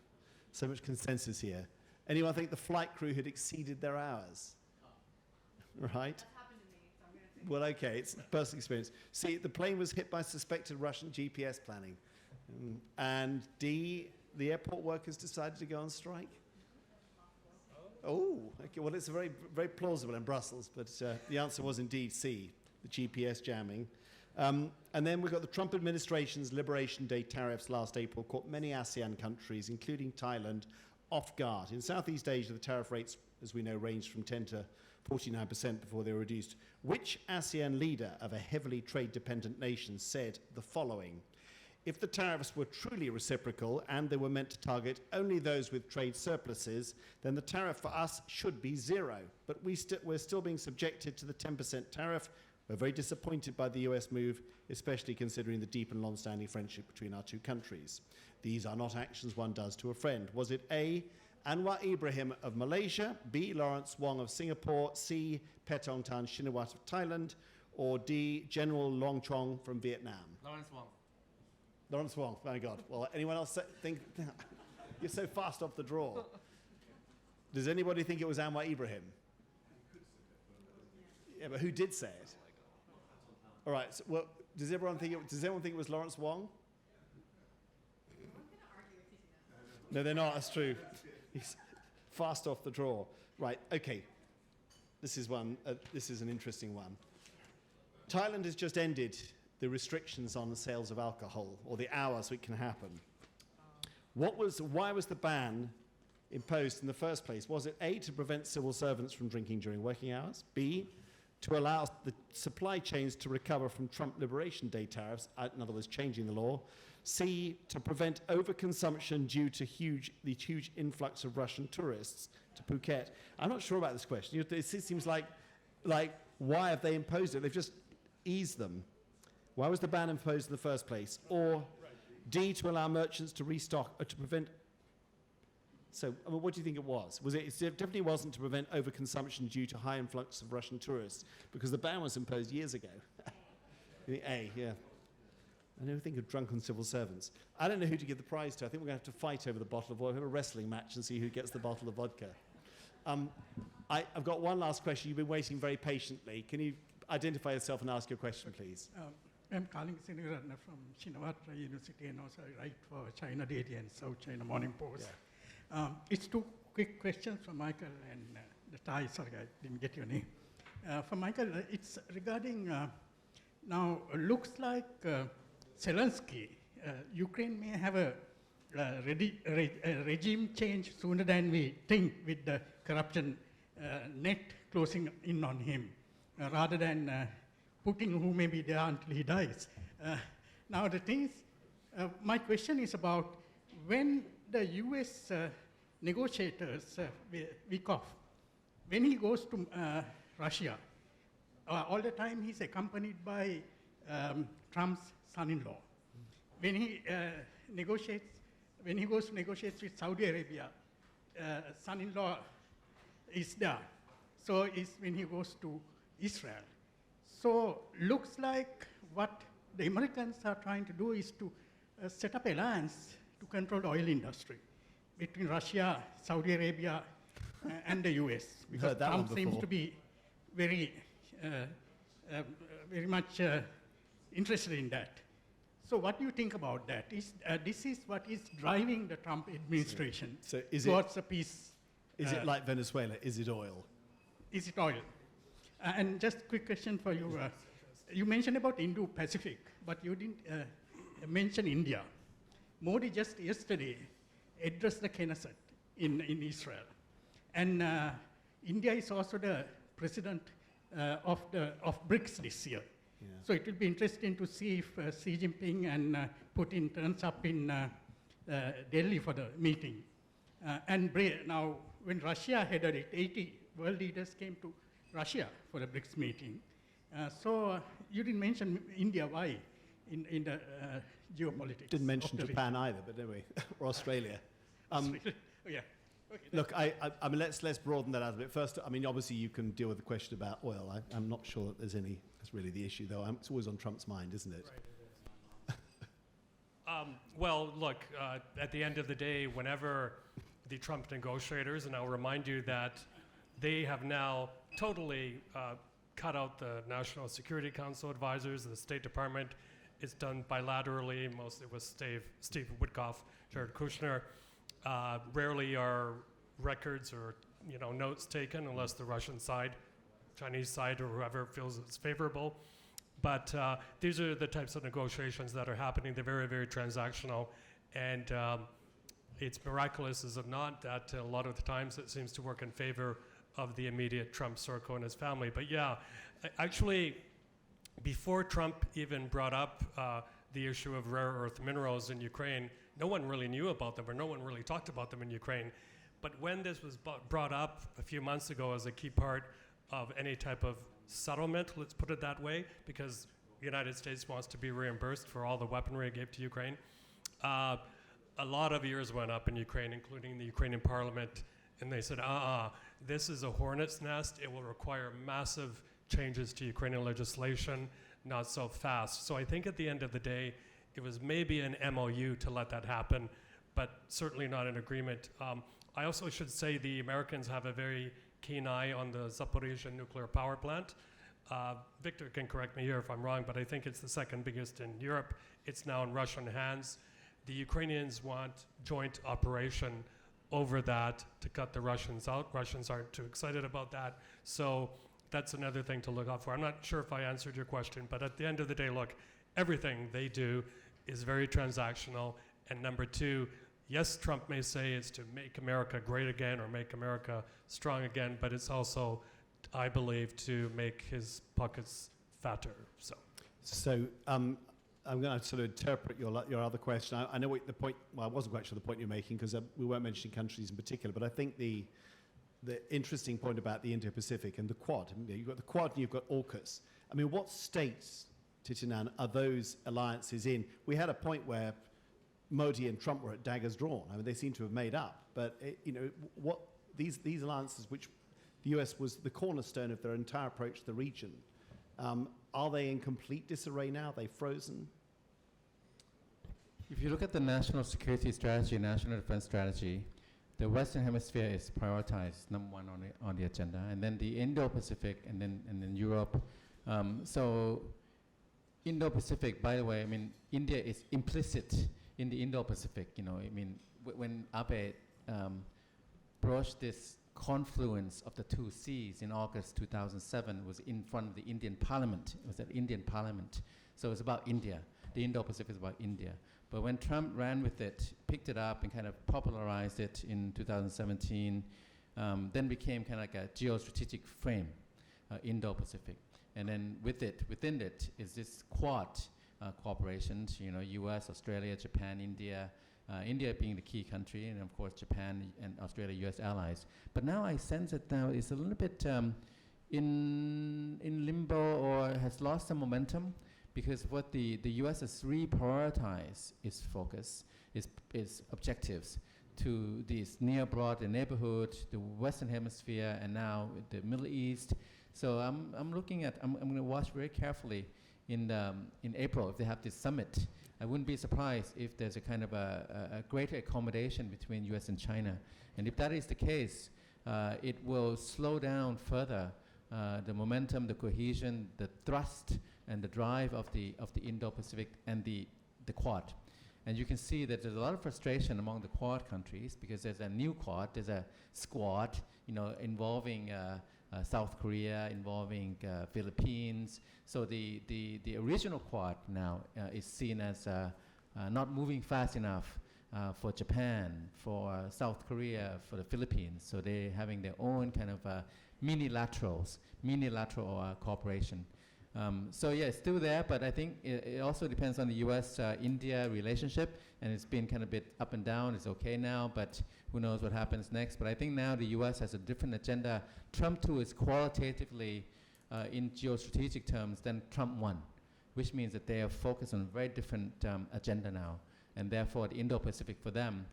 So much consensus here. Anyone think the flight crew had exceeded their hours? Right? That's happened to me, so I'm going to say. Well, okay, it's personal experience. C, the plane was hit by suspected Russian GPS planning. And D, the airport workers decided to go on strike? Oh, okay, well, it's very, very plausible in Brussels, but the answer was indeed C, the GPS jamming. And then we've got the Trump administration's Liberation Day tariffs last April caught many ASEAN countries, including Thailand, off guard. In Southeast Asia, the tariff rates, as we know, ranged from 10 to 49% before they were reduced. Which ASEAN leader of a heavily trade-dependent nation said the following? If the tariffs were truly reciprocal and they were meant to target only those with trade surpluses, then the tariff for us should be zero. But we're still being subjected to the 10% tariff. We're very disappointed by the US move, especially considering the deep and long-standing friendship between our two countries. These are not actions one does to a friend. Was it A, Anwar Ibrahim of Malaysia, B, Lawrence Wong of Singapore, C, Petongtan Shinawat of Thailand, or D, General Long Chong from Vietnam? Lawrence Wong. Lawrence Wong, my God. Well, anyone else think? You're so fast off the draw. Does anybody think it was Anwar Ibrahim? Yeah, but who did say it? All right, so, well, does everyone think it was Lawrence Wong? No, they're not, that's true. He's fast off the draw. Right, okay. This is an interesting one. Thailand has just ended the restrictions on the sales of alcohol, or the hours it can happen. Why was the ban imposed in the first place? Was it A, to prevent civil servants from drinking during working hours? B, to allow the supply chains to recover from Trump Liberation Day tariffs, in other words, changing the law? C, to prevent overconsumption due to the huge influx of Russian tourists to Phuket? I'm not sure about this question. It seems like why have they imposed it? They've just eased them. Why was the ban imposed in the first place? Or D, to allow merchants to restock, or to prevent... So, I mean, what do you think it was? It definitely wasn't to prevent overconsumption due to high influx of Russian tourists, because the ban was imposed years ago. A, yeah. I never think of drunken civil servants. I don't know who to give the prize to. I think we're going to have to fight over the bottle of vodka. We'll have a wrestling match and see who gets the bottle of vodka. I've got one last question. You've been waiting very patiently. Can you identify yourself and ask your question, please? I'm calling Siniratna from Shinawatra University, and also I write for China Daily and South China Morning Post. Yeah. It's two quick questions for Michael and the Thai. Sorry, I didn't get your name. For Michael, it's regarding now. Looks like Zelensky, Ukraine may have a regime change sooner than we think, with the corruption net closing in on him, rather than Putin, who may be there until he dies. Now the thing is, my question is about when the US negotiators week off, when he goes to Russia, all the time he's accompanied by Trump's son-in-law. When he goes to negotiate with Saudi Arabia, son-in-law is there. So it's when he goes to Israel. So looks like what the Americans are trying to do is to set up alliance to control the oil industry between Russia, Saudi Arabia, and the US, because Trump seems to be very much interested in that. So what do you think about that? This is what is driving the Trump administration towards a peace. Is it like Venezuela? Is it oil? Is it oil? And just a quick question for you. You mentioned about Indo-Pacific, but you didn't mention India. Modi just yesterday addressed the Knesset in Israel. And India is also the president of BRICS this year. Yeah. So it will be interesting to see if Xi Jinping and Putin turns up in Delhi for the meeting. Now, when Russia headed it, 80 world leaders came to Russia for the BRICS meeting. So you didn't mention India. Why in the geopolitics? Didn't mention Japan either, but anyway, or Australia. Yeah. Okay, look, I mean, let's broaden that out a bit. First, I mean, obviously you can deal with the question about oil. I'm not sure that there's any. That's really the issue, though. It's always on Trump's mind, isn't it? Right. Well, look, at the end of the day, whenever the Trump negotiators, and I'll remind you that they have now totally cut out the National Security Council advisors, the State Department. It's done bilaterally. Mostly with Steve Witkoff, Jared Kushner. Rarely are records or notes taken unless the Russian side, Chinese side, or whoever feels it's favorable. But these are the types of negotiations that are happening. They're very, very transactional, and it's miraculous, is it not, that a lot of the times it seems to work in favor of the immediate Trump circle and his family. But yeah, actually, before Trump even brought up the issue of rare earth minerals in Ukraine, no one really knew about them, or no one really talked about them in Ukraine. But when this was brought up a few months ago as a key part of any type of settlement, let's put it that way, because the United States wants to be reimbursed for all the weaponry it gave to Ukraine, a lot of ears went up in Ukraine, including the Ukrainian parliament, and they said, this is a hornet's nest. It will require massive changes to Ukrainian legislation, not so fast. So I think at the end of the day, it was maybe an MOU to let that happen, but certainly not an agreement. I also should say the Americans have a very keen eye on the Zaporizhzhia nuclear power plant. Victor can correct me here if I'm wrong, but I think it's the second biggest in Europe. It's now in Russian hands. The Ukrainians want joint operation over that to cut the Russians out. Russians aren't too excited about that. So that's another thing to look out for. I'm not sure if I answered your question, but at the end of the day, look, everything they do is very transactional. And number two, yes, Trump may say it's to make America great again or make America strong again, but it's also, I believe, to make his pockets fatter. So I'm going to sort of interpret your other question. I know what the point, well, I wasn't quite sure the point you're making because we weren't mentioning countries in particular, but I think the interesting point about the Indo-Pacific and the Quad, you've got the Quad and you've got AUKUS. I mean, what states, Thitinan, are those alliances in? We had a point where Modi and Trump were at daggers drawn. I mean, they seem to have made up. But, what these alliances, which the US was the cornerstone of their entire approach to the region, are they in complete disarray now? Are they frozen? If you look at the national security strategy, national defense strategy, the Western Hemisphere is prioritized number one on the agenda, and then the Indo-Pacific, and then Europe. So Indo-Pacific, by the way, I mean, India is implicit in the Indo-Pacific. When Abe broached this confluence of the two seas in August 2007, was in front of the Indian Parliament. It was at Indian Parliament. So it's about India. The Indo-Pacific is about India. But when Trump ran with it, picked it up and kind of popularized it in 2017, then became kind of like a geostrategic frame, Indo-Pacific. And then within it is this Quad cooperation, US, Australia, Japan, India, India being the key country, and of course Japan and Australia, US allies. But now I sense that now it's a little bit in limbo or has lost some momentum, because what the US has reprioritized its focus, its objectives to these near broad neighborhood, the Western Hemisphere, and now the Middle East. So I'm looking at, I'm going to watch very carefully in April if they have this summit. I wouldn't be surprised if there's a kind of a greater accommodation between US and China. And if that is the case, it will slow down further the momentum, the cohesion, the thrust, and the drive of the Indo-Pacific and the Quad. And you can see that there's a lot of frustration among the Quad countries because there's a new Quad, there's a Squad, involving South Korea, involving Philippines. So the original Quad now is seen as not moving fast enough for Japan, for South Korea, for the Philippines. So they're having their own kind of minilateral cooperation. So yeah, it's still there, but I think it also depends on the US-India relationship, and it's been kind of a bit up and down. It's okay now, but who knows what happens next. But I think now the US has a different agenda. Trump 2 is qualitatively in geostrategic terms than Trump 1, which means that they are focused on a very different agenda now, and therefore the Indo-Pacific for them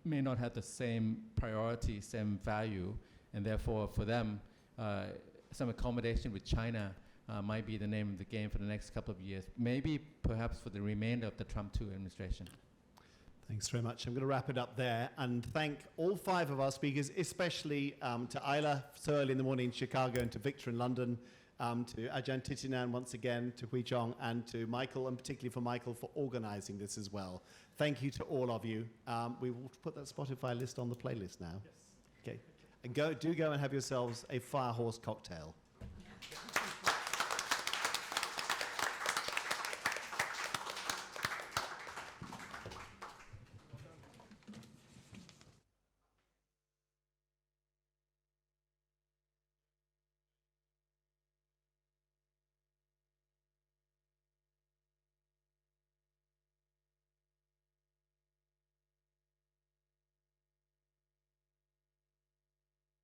may not have the same priority, same value, and therefore for them, some accommodation with China might be the name of the game for the next couple of years, maybe perhaps for the remainder of the Trump 2 administration. Thanks very much. I'm going to wrap it up there and thank all 5 of our speakers, especially to Isla so early in the morning in Chicago, and to Victor in London, to Ajahn Thitinan once again, to Hui Chong, and to Michael, and particularly for Michael for organizing this as well. Thank you to all of you. We will put that Spotify list on the playlist now. Yes. Okay. And do go and have yourselves a Firehorse cocktail.